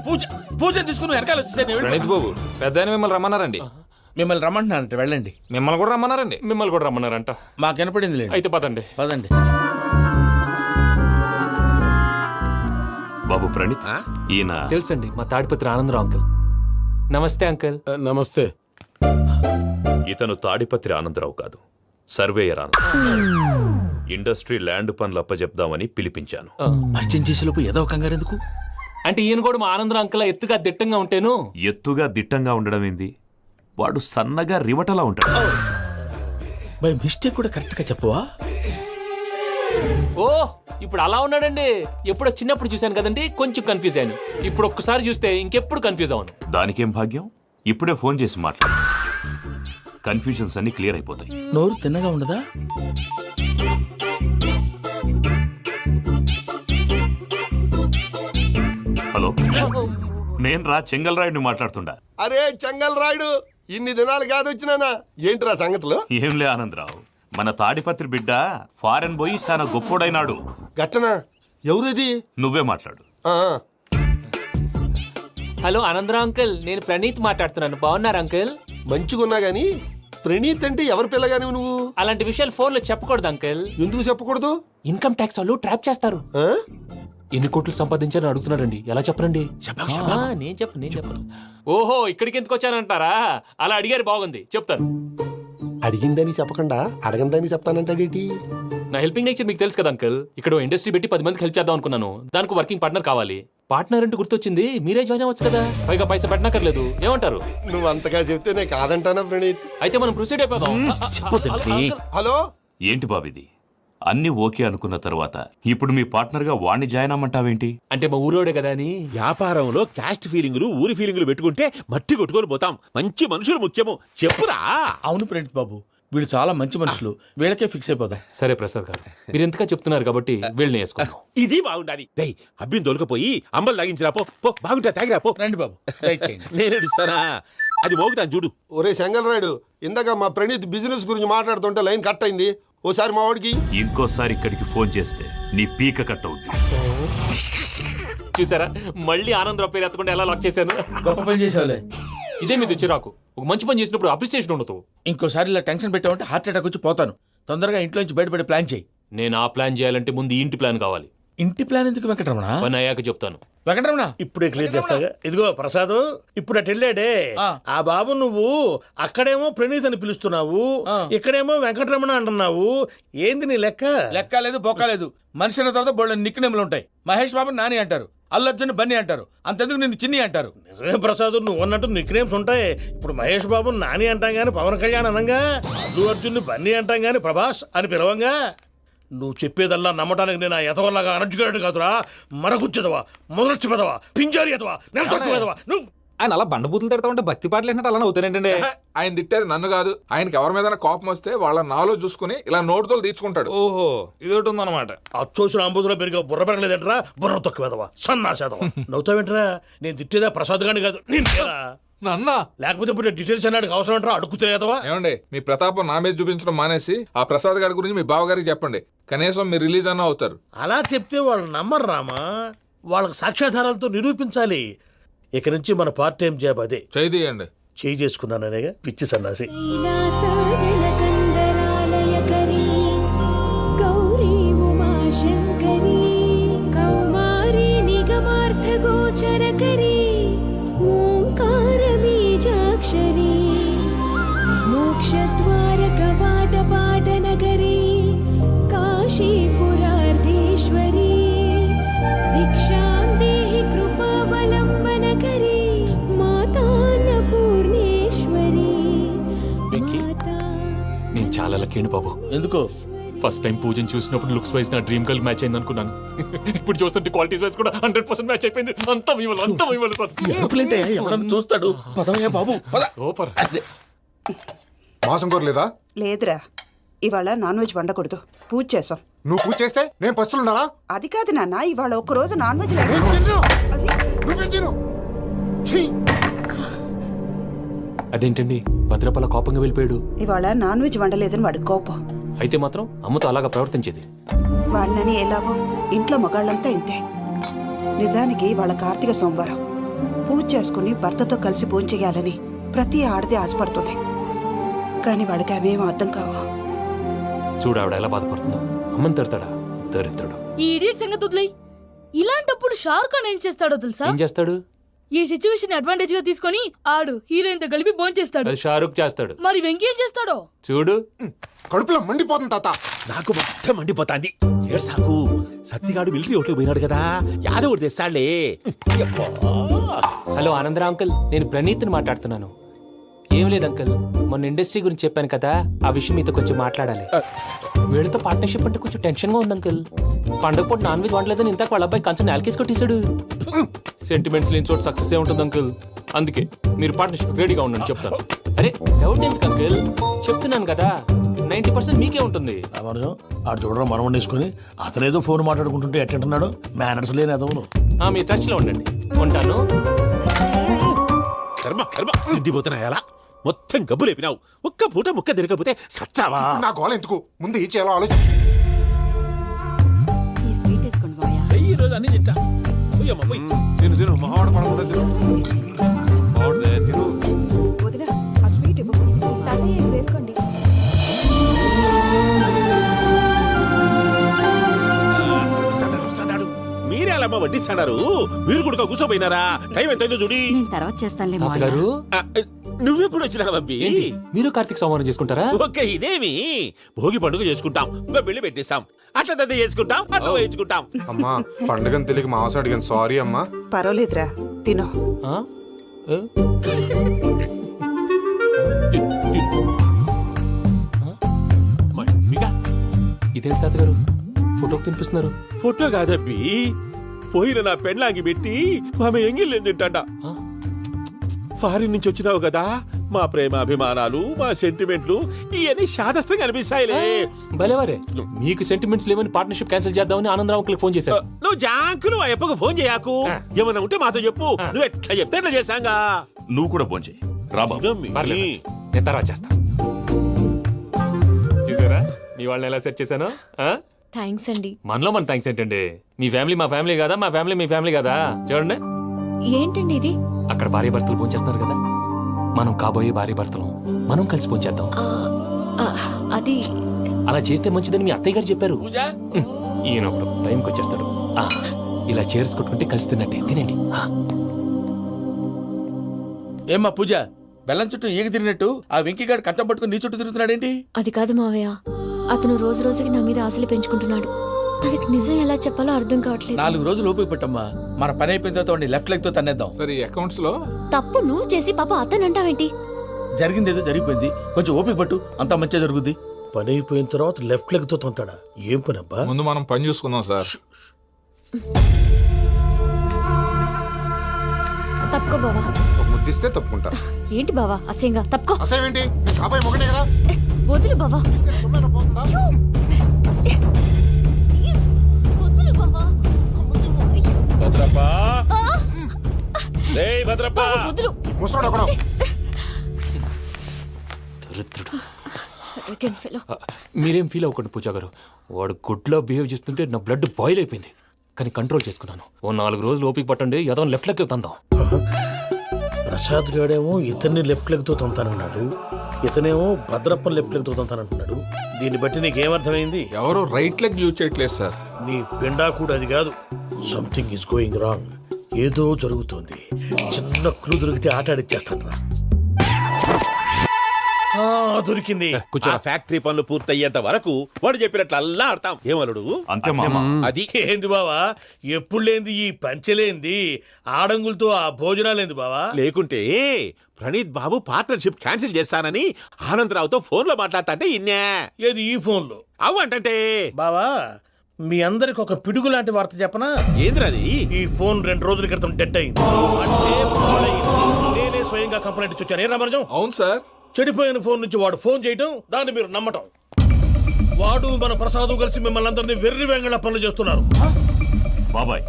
పూజ తీసుకుని వెనకాల వచ్చేసాను. బాబు పెద్ద మిమ్మల్ని రమ్మన్నారండి. మిమ్మల్ని రమ్మంటున్నారంట, వెళ్ళండి. మిమ్మల్ని కూడా రమ్మన్నారండి. మిమ్మల్ని కూడా రమ్మన్నారంట. మాకు వినపడింది లేదు. అయితే పదండి. పదండి. బాబు ప్రణీత్, ఈయన తెలుసండి, మా తాడిపత్రి ఆనందరావు అంకుల్. నమస్తే అంకుల్. నమస్తే. ఇతను తాడిపత్రి ఆనందరావు కాదు, సర్వేయర్ ఆనందరావు. ఇండస్ట్రీ ల్యాండ్ పనులు అప్పచెప్దామని పిలిపించాను. పరిచయం చేసేలోపు ఏదో కంగారు ఎందుకు? అంటే ఈయన కూడా మా ఆనందరావు అంకుల్ ఎత్తుగా దిట్టంగా ఉంటేను. ఎత్తుగా దిట్టంగా ఉండడం ఏంది, వాడు సన్నగా రివటలా ఉంటాడు. బై మిస్టేక్ కూడా కరెక్ట్ గా చెప్పవా? ఓ ఇప్పుడు అలా ఉన్నాడండి. ఎప్పుడో చిన్నప్పుడు చూశాను కదండి, కొంచెం కన్ఫ్యూజ్ అయ్యాను. ఇప్పుడు ఒక్కసారి చూస్తే ఇంకెప్పుడు కన్ఫ్యూజ్ అవ్వను. దానికేం భాగ్యం, ఇప్పుడే ఫోన్ చేసి మాట్లాడు, కన్ఫ్యూజన్స్ అన్ని క్లియర్ అయిపోతాయి. నోరు తిన్నగా ఉండదా? హలో, నేను రా చెంగల్ రాయుడిని మాట్లాడుతుండా. అరే చెంగల్ రాయుడు, ఇన్ని దినాలు కాదు వచ్చినానా? ఏంట్రా సంగతులు? ఏంలే ఆనందరావు, మన తాడిపత్రి బిడ్డ ఫారెన్ పోయి చాలా గొప్పోడైనాడు. గట్టనా? ఎవరిది? నువ్వే మాట్లాడు. హలో ఆనందరావు అంకుల్, నేను ప్రణీత్ మాట్లాడుతున్నాను. బాగున్నారు అంకుల్? మంచిగున్నా గాని ప్రణీత్ అంటే ఎవరి పిల్లగాని నువ్వు? అలాంటి విషయాలు ఫోన్లో చెప్పకూడదు అంకుల్. ఎందుకు చెప్పకూడదు? ఇన్కమ్ ట్యాక్స్ వాళ్ళు ట్రాప్ చేస్తారు. ఎన్ని కోట్లు సంపాదించాలని అడుగుతున్నాడండి, ఎలా చెప్పరండి? నేను చెప్పను. ఓహో, ఇక్కడికి ఎందుకు వచ్చానంటారా? అలా అడిగారు, బాగుంది, చెప్తాను. అడిగిందని చెప్పకుండా అడగందని చెప్తానంటాడేటి? నా హెల్పింగ్ నేచర్ మీకు తెలుసు కదా అంకుల్. ఇక్కడ ఇండస్ట్రీ పెట్టి 10 మందికి హెల్ప్ చేద్దాం అనుకున్నాను. దానికి వర్కింగ్ పార్ట్నర్ కావాలి. పార్ట్నర్ అంటే గుర్తొచ్చింది, మీరే జాయిన్ అవ్వచ్చు కదా, పైగా పైసా పెట్టనక్కర్లేదు. ఏమంటారు? నువ్వు అంతగా చెప్తే నేను కాదంటానా ప్రణీత్? అయితే మనం ప్రొసీడ్ అయిపోదాం. హలో, ఏంటి బాబిది, అన్ని ఓకే అనుకున్న తర్వాత ఇప్పుడు మీ పార్ట్నర్ గా వాణ్ణి జాయిన్ అమ్మంటావేంటి? అంటే మా ఊరోడే కదా అని. వ్యాపారంలో క్యాస్ట్ ఫీలింగులు, ఊరి ఫీలింగులు పెట్టుకుంటే మట్టి కొట్టుకొని పోతాం. మంచి మనుషులు ముఖ్యము, చెప్పురా. అవును ప్రణీత్ బాబు, వీళ్ళు చాలా మంచి మనుషులు, వీళ్ళకే ఫిక్స్ అయిపోతాం. సరే ప్రసాద్ గారు, మీరు ఎంతగా చెప్తున్నారు కాబట్టి వీళ్ళని వేసుకుందాం. ఇది బాగుండాలి. డై అబ్బిని దొలకపోయి అంబలు తాగించిరా పో. బాగుంటా తాగిరా పో. రండి బాబు, నేను ఇస్తానా? అది మోగుతాను చూడు. ఒరే చెంగల్ రాయుడు, ఇందాక మా ప్రణీత్ బిజినెస్ గురించి మాట్లాడుతుంటే లైన్ కట్ అయింది. ఓసారి మా వాడికి ఇంకోసారి ఇక్కడికి ఫోన్ చేస్తే నీ పీక కట్ అవుతుంది. చూసారా, మళ్ళీ ఆనందరావు పేరు ఎత్తకుండా ఎలా లాక్ చేశాను. గొప్ప పని చేసావులే. ఇదే మీద చిరాకు. ఒక మంచి పని చేసినప్పుడు అప్రిసియేషన్ ఉండదు. ఇంకోసారి ఇలా టెన్షన్ పెట్టామంటే హార్ట్ అటాక్ వచ్చి పోతాను. తొందరగా ఇంట్లోంచి బయటపడే ప్లాన్ చేయి. నేను ఆ ప్లాన్ చేయాలంటే ముందు ఈ ఇంటి ప్లాన్ కావాలి. ఇంటి ప్లాన్ ఎందుకు వెంకటరమణ? పని అయ్యాక చెప్తాను. వెంకటరమణ ఇప్పుడే క్లియర్ చేస్తాగా. ఇదిగో ప్రసాద్, ఇప్పుడు అటు వెళ్ళాడే ఆ బాబు, నువ్వు అక్కడేమో ప్రణీత్ అని పిలుస్తున్నావు, ఇక్కడేమో వెంకటరమణ అంటున్నావు. ఏంది నీ లెక్క? లెక్క లేదు, బొక్క లేదు. మనిషి అన్న తర్వాత బోళ్ళ నిక్నెములు ఉంటాయి. మహేష్ బాబు నాని అంటారు, అల్లు అర్జున్ బన్నీ అంటారు, అంతెందుకు నిన్ను చిన్ని అంటారు. నిజమే ప్రసాద్, నువ్వు అన్నట్టు నిక్నేమ్స్ ఉంటాయి. ఇప్పుడు మహేష్ బాబు నాని అంటాం గాని పవన్ కళ్యాణ్ అనంగా, అల్లు అర్జున్ బన్నీ అంటాం గాని ప్రభాస్ అని పిలవంగా. నువ్వు చెప్పేదల్లా నమ్మటానికి నేను ఆ ఎతవల్లాగా అనర్జుకేటెడ్ కాదురా. మరగుచ్చదవా, మొదలచ్చి పెదవా, పింజారి ఎదవా, నెలసొక్కుదవా నువ్వు. ఆయన అలా బండబూతులు తిడతా ఉంటే భక్తి పాటలు ఏంటంటే అలా అవుతానంటే. ఆయన తిట్టేది నన్ను కాదు, ఆయనకి ఎవరి మీద కోపం వస్తే వాళ్ళ నాలో చూసుకుని ఇలా నోటుతో తీర్చుకుంటాడు. ఓహో, ఇది ఒకటి ఉందన్నమాట. అచ్చోసిన అంబుధులో పెరిగా బుర్ర పెరగలేదంటరా, బుర్ర తొక్కువేదవా, సన్నాసేదవా. నవ్వుతావేంట్రా? నేను తిట్టేదా ప్రసాద్ గాని కాదు, నేనేరా. నన్నా లేకపోతే ఇప్పుడు డీటెయిల్స్ అన్నాడు అవసరం అంటారా? అడుగుతులేదవా. ఏమండి, మీ ప్రతాపం నా మీద చూపించడం మానేసి ఆ ప్రసాద్ గారి గురించి మీ బావగారికి చెప్పండి. కనీసం మీరు రిలీజ్ అన్న అవుతారు. అలా చెప్తే వాళ్ళు నమ్మరు రామా. వాళ్ళకి సాక్ష్యాధారాలతో నిరూపించాలి. ఇక నుంచి మన పార్ట్ టైం జాబ్ అదే. చేయండి. చేయి చేసుకున్నాననేగా పిచ్చి సన్నాసి. మోక్షద్వారకవాటపాటనగరీ కాశీపురార్ధేశ్వరీ భిక్షాం దేహి కృపావలంబనకరీ మాతాన్నపూర్ణేశ్వరీ. నేను చాలా లక్కీని బాబు. ఎందుకు? ఫస్ట్ టైం పూజను చూసినప్పుడు లుక్స్ వైజ్ నా డ్రీమ్ గర్ల్ మ్యాచ్ అయింది అనుకున్నాను. ఇప్పుడు చూస్తుంటే క్వాలిటీస్ వైజ్ కూడా 100% మ్యాచ్ అయిపోయింది. అంతా ఇవ్వాలి సార్. ఎవడన్నా చూస్తాడు. పదవయ్యా బాబు, సూపర్. మాసం కోరలేదా? లేదురా, ఇవాళ నాన్ వెజ్ వండకూడదు, పూజ చేసాం. నువ్వు పూజ చేస్తే నేను పస్తులున్నానా? అది కాదు నాన్న, ఇవాళ ఒక్కరోజు నాన్ వెజ్ లేదు. అదేంటండి భద్రపల కోపంగా వెళ్ళిపోయాడు? ఇవాళ నాన్ వెజ్ వండలేదని వాడి కోపం. అయితే మాత్రం అమ్మతో అలాగా ప్రవర్తించేది. వాడినని ఎలాగో ఇంట్లో మగాళ్ళంతా ఇంతే. నిజానికి వాళ్ళ కార్తీక సోమవారం పూజ చేసుకుని భర్తతో కలిసి పూజ చేయాలని ప్రతి ఆడది ఆశపడుతుంది. కానీ వాళ్ళకి అవేం అర్థం కావు. చూడు ఆవిడ ఎలా బాధపడుతుందో. అమ్మని తిడతాడా? దరిద్రుడు. ఈ ఇడియట్ సంగతి వదిలేయ్. ఇలాంటప్పుడు షారుఖ్ ఖాన్ ఏం చేస్తాడో తెలుసా? ఏం చేస్తాడు? ఈ సిచ్యువేషన్ అడ్వాంటేజ్ గా తీసుకొని ఆడు హీరోయిన్ తో కలిపి బోన్ చేస్తాడు. అది షారుఖ్ చేస్తాడు. మరి వెంకీ ఏం చేస్తాడో చూడు. కడుపులో మండిపోతుంది తాత. నాకు మొత్తం మండిపోతాంది. ఏడ్సాకు, సత్తిగాడు మిలిటరీ ఓట్లకు పోయినాడు కదా, యాదో ఒకటి తెస్తాడులే. హలో ఆనందరా అంకుల్, నేను ప్రణీత్ని మాట్లాడుతున్నాను. ఏం లేదు అంకుల్, మొన్న ఇండస్ట్రీ గురించి చెప్పాను కదా, ఆ విషయం మీతో కొంచెం మాట్లాడాలి. వీళ్ళతో పార్ట్నర్షిప్ అంటే కొంచెం టెన్షన్ గా ఉంది అంకుల్. పండగ పూట నాన్ వెజ్ వండలేదని ఇంతకు వాళ్ళ అబ్బాయి కంచెం నేలకేసి కొట్టేశాడు. సెంటిమెంట్స్ లేని చోట సక్సెస్ ఏ ఉంటుంది అంకుల్. అందుకే మీరు పార్ట్నర్షిప్ రెడీగా ఉండండి చెప్తాను. అరే డౌట్ ఎందుకు అంకుల్, చెప్తున్నాను కదా 90% మీకే ఉంటుంది. ఆడు చూడడం మనం వండేసుకుని అతనేదో ఫోన్ మాట్లాడుకుంటుంటే ఎట్టంటున్నాడు. మేనర్స్ లేని అదవును. మీ టచ్ లో ఉండండి, ఉంటాను. కర్మ కర్మ, తిండిపోతున్నా ఎలా మొత్తం గబ్బు లేపినావు. ఒక్క పూట ముక్క తిరగకపోతే సచ్చావా? నా గోల ఎందుకు, ముందు ఈ చేయాలో ఆలోచన. ఈ రోజు అన్ని తింటా. పోయమ్మ, పోయ్. తిను తిను, మావాడు పడకుండా తిను. మావాడిదే తిను. వదినా, ఆ స్వీట్ ఇవ్వు. వేసుకోండి. మీరే అలా వడ్డిస్తాడారు. మీరు కూడా కూర్చోపోయినారా? టైం ఎంతైందో చూడి. నేను తర్వాత చేస్తానులే తాతగారు. నువ్వెప్పుడు వచ్చినా బంబి? మీరు కార్తీక సంహారం చేసుకుంటారా? ఓకే, ఇదేమి భోగి పండుగ చేసుకుంటాం, ఇంకా పెళ్లి పెట్టేస్తాం, అట్లా దద్ద చేసుకుంటాం, అట్లా వేయించుకుంటాం. అమ్మా పండుగని తెలియక మాంసం అడిగాను, సారీ అమ్మా. పర్వాలేదురా, తినో. ఇదేంటి తాతగారు ఫోటోకి తినిపిస్తున్నారు? ఫోటో కాదబ్బి, పోయిన నా పెళ్ళాంగి పెట్టి ఆమె ఎంగిల్లేం తింటాడ. ఫారిన్ నుంచి వచ్చినావు కదా, మా ప్రేమ అభిమానాలు, మా సెంటిమెంట్లు ఇవన్నీ శాదస్తంగా అనిపిస్తాయిలే. భలేవారే, మీకు సెంటిమెంట్స్ లేవని పార్ట్నర్షిప్ క్యాన్సిల్ చేద్దామని ఆనందరావు అంకుల్ ఫోన్ చేశారు. నువ్వు జాంకులు ఆ అప్పకు ఫోన్ చేయకు. ఏమన్నా ఉంటే మాతో చెప్పు. నువ్వు ఎట్లా చెప్తే ఎట్లా చేశాంగా. నువ్వు కూడా ఫోన్ చేయి. నేను తర్వాత చేస్తా. చూసారా మీ వాళ్ళని ఎలా సెట్ చేశాను? థ్యాంక్స్ అండి. మనలో మన థ్యాంక్స్ ఏంటండి? మీ ఫ్యామిలీ మా ఫ్యామిలీ కదా, మా ఫ్యామిలీ మీ ఫ్యామిలీ కదా. చూడండి, ఏంటండి ఇది? అక్కడ భార్య భర్తలు భోంచేస్తున్నారు కదా, మనం కాబోయే భార్య భర్తలు మనం కలిసి భోంచేద్దాం. అది అలా చేస్తే మంచిదని మీ అత్తయ్య గారు చెప్పారు. పూజ ఈయన ఒకడు టైంకి వచ్చేస్తాడు. ఇలా చేర్స్ కొట్టుకుంటే కలిసి తిన్నట్టే తినండి. ఏమ్మా పూజ, బెల్లం చుట్టూ ఈగ తిరిగినట్టు ఆ వెంకీగాడు కంచం పట్టుకుని నీ చుట్టూ తిరుగుతున్నాడేంటి? అది కాదు మావయ్య, అతను రోజు రోజుకి నా మీద ఆశలు పెంచుకుంటున్నాడు. తనకి నిజం ఎలా చెప్పాలో అర్థం కావట్లేదు. 4 రోజులు ఓపిక పట్టమ్మా, మన పని అయిపోయిన తర్వాత లెఫ్ట్ లెగ్ తో తన్నేద్దాం. సరే అకౌంట్స్ లో తప్పు నువ్వు చేసి పాప అతను అంటావేంటి? జరిగింది ఏదో జరిగిపోయింది, కొంచెం ఓపిక పట్టు, అంతా మంచిగా జరుగుద్ది. పని అయిపోయిన తర్వాత లెఫ్ట్ లెగ్ తో తొంతాడా? ఏం పని అబ్బా? ముందు మనం పని చూసుకుందాం సార్. తప్పుకో బావా. ఒక ముద్దిస్తే తప్పుకుంటా. ఏంటి బావా అసహ్యంగా? తప్పుకో. అసేమేంటి? అబ్బాయి మొగనే కదా. వదులు బావా. వదులు బావా. భద్రప్పా, రేయ్ భద్రప్పా, వదులు. ముసరాడు ఒకడు. మీరేం ఫీల్ అవ్వకండి పూజా గారు. వాడు గుడ్లో బిహేవ్ చేస్తుంటే నా బ్లడ్ బాయిల్ అయిపోయింది, కానీ కంట్రోల్ చేసుకున్నాను. ఓ 4 రోజులు ఓపిక పట్టండి, ఏదో లెఫ్ట్ లెగ్ తందాం. ప్రసాద్ గాడేమో ఇతన్ని లెఫ్ట్ లెగ్ తో తొంతానన్నాడు, ఇతనేమో భద్రప్పని లెఫ్ట్ లెగ్ తో తొంతానంటున్నాడు. దీన్ని బట్టి నీకేమర్థమైంది? ఎవరు రైట్ లెగ్ యూజ్ చేయట్లేదు సార్. నీ పిండా కూడా అది కాదు. Something is going wrong. ఏదో జరుగుతోంది. చిన్న క్లూ దొరికితే ఆట ఆడిచ్చేస్తాను రా. దొరికింది. ఆ ఫ్యాక్టరీ పనులు పూర్తయ్యేంత వరకు వాడు చెప్పినట్లు అల్లా ఆడతాం. ఏమలుడు? అంతే మామ. అది ఏంది బావా, ఎప్పుడు లేంది ఈ పంచలేంది, ఆడంగులతో ఆ భోజనాలేంది బావా? లేకుంటే ప్రణీత్ బాబు పార్ట్నర్షిప్ క్యాన్సిల్ చేస్తానని ఆనందరావుతో ఫోన్ లో మాట్లాడతాంటే ఇన్నే. ఏది ఈ ఫోన్ లో? అవ్వంటే బావా, మీ అందరికి ఒక పిడుగు లాంటి వార్త చెప్పనా? ఏంద్రది? ఈ ఫోన్ 2 రోజుల క్రితం డెడ్ అయింది. అంటే పాడైంది. నేనే స్వయంగా కంప్లైంట్ ఇచ్చి వచ్చాను. ఏ రామరాజం? అవును సార్. చెడిపోయిన ఫోన్ నుంచి వాడు ఫోన్ చేయటం, దాన్ని మీరు నమ్మటం. వాడు మన ప్రసాదు కలిసి మిమ్మల్ని అందరినీ వెర్రి వెంగళ పనులు చేస్తున్నారు. బాబాయ్,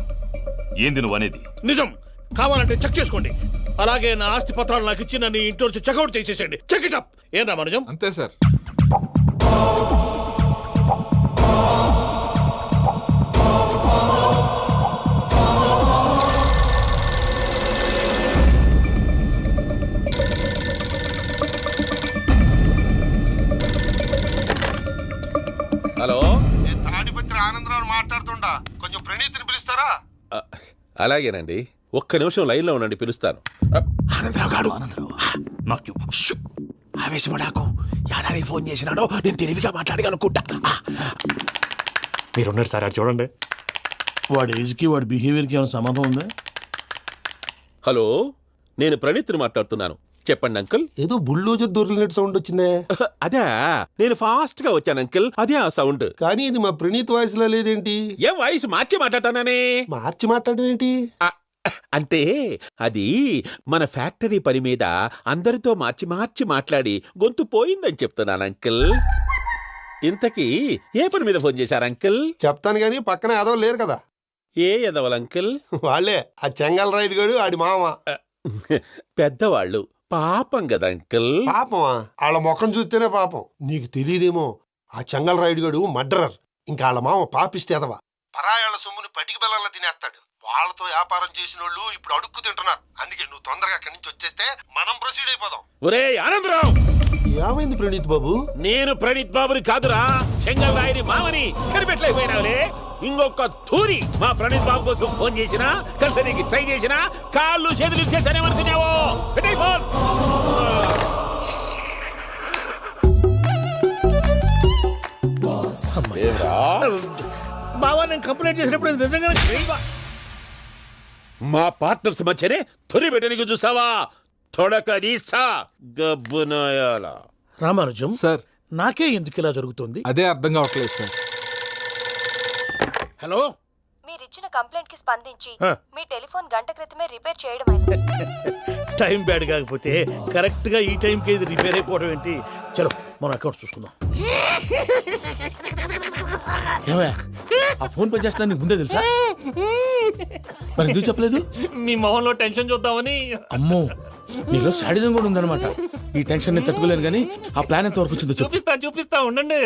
ఏంది నువ్వు అనేది? నిజం. కావాలంటే చెక్ చేసుకోండి. అలాగే నా ఆస్తి పత్రాలు నాకు ఇచ్చి నన్ను ఇంట్లో నుంచి చెక్అౌట్ చేసేసండి. Check it up. ఏం రామరాజం? అంతే సార్. హలో, నేను తాడిపత్రి ఆనందరావు మాట్లాడుతుండా, కొంచెం ప్రణీతిని పిలుస్తారా? అలాగేనండి, ఒక్క నిమిషం లైన్ లో ఉండండి, పిలుస్తాను. ఆనందరావు గాడు. ఆవేశపడాకు. యాదారి ఫోన్ చేసినాడో నేను తెలివిగా మాట్లాడగలనుకుంటా. మీరున్నారు సార్, అది చూడండి. వాడి ఏజ్కి వాడి బిహేవియర్కి ఏమైనా సంబంధం ఉందా? హలో, నేను ప్రణీత్ని మాట్లాడుతున్నాను. చెప్పండి అంకుల్. ఏదో బుల్డోజర్ దొరికినట్టు సౌండ్ వచ్చిందే. అదే, నేను ఫాస్ట్ గా వచ్చాను అంకుల్, అదే ఆ సౌండ్. కానీ ఇది మా ప్రణీత్ వాయిస్ లో లేదేంటి? ఏ వాయిస్ మార్చి మాట్లాడతానే? మార్చి మాట్లాడడం ఏంటి? అంటే అది మన ఫ్యాక్టరీ పని మీద అందరితో మార్చి మార్చి మాట్లాడి గొంతు పోయిందని చెప్తున్నాను అంకుల్. ఇంతకీ ఏ పని మీద ఫోన్ చేశారు అంకుల్? చెప్తాను గానీ పక్కన యాదవ్ లేరు కదా. ఏ ఎదవలు అంకుల్? వాళ్ళే, ఆ చెంగల్ రైడ్ గడు ఆడి మామ. పెద్దవాళ్ళు, పాపం కదా అంకుల్. పాపమా? వాళ్ళ ముఖం చూస్తేనే పాపం. నీకు తెలియదేమో, ఆ చెంగల్ రైడ్ గడు మర్డరర్. ఇంకా వాళ్ళ మామ పాపిస్తేదవా. పరాయాళ్ళ సొమ్ముని పటికి బెల్లంలో తినేస్తాడు. వాళ్ళతో వ్యాపారం చేసిన వాళ్ళు ఇప్పుడు అడుక్కు తింటున్నారు. అందుకే నువ్వు తొందరగా అక్కడి నుంచి వచ్చేస్తే మనం ప్రొసీడ్ అయిపోదాం. ఒరే ఆనందరావు! ఏమైంది ప్రణీత్ బాబు? నేను ప్రణీత్ బాబుని కాదురా, సెంగల్ రాయని మామని. కనిపెట్టలేకపోయినావులే. ఇంకొక తూరి మా ప్రణీత్ బాబు కోసం ఫోన్ చేసినా, కలిసి ట్రై చేసినా కాళ్ళు చేతులు చేశానేమనుకున్నావో. పెట్టేయ్ ఫోన్. బావా, నేను కంప్లైంట్ చేసినప్పుడు ఇది నిజంగానే చేయవా? మా పార్ట్నర్స్ మధ్యనే తొలి పెట్టడానికి చూసావా? తొడక నీస్తా గబ్బునాయాల. రామానుజం సార్, నాకే ఎందుకు ఇలా జరుగుతుంది? అదే అర్థం కావట్లేదు సార్. హలో, మీరిచ్చిన కంప్లైంట్ కి స్పందించి మీ టెలిఫోన్ గంట క్రితమే రిపేర్ చేయడం టైం బ్యాడ్ కాకపోతే కరెక్ట్ గా ఈ టైంకి ఇది రిపేర్ అయిపోవడం ఏంటి? చలో మన అకౌంట్ చూసుకుందాం. ఏమయ్య, ఆ ఫోన్ పని చేస్తున్నా నీకు ముందే తెలుసా? మరి ఎందుకు చెప్పలేదు? మీ మొహంలో టెన్షన్ చూద్దామని. అమ్మో, నీలో శాడిజం కూడా ఉందన్నమాట. ఈ టెన్షన్ నేను తట్టుకోలేను, కానీ ఆ ప్లాన్ ఎంత వరకు వచ్చిందో చెప్పు. చూపిస్తా ఉండండి.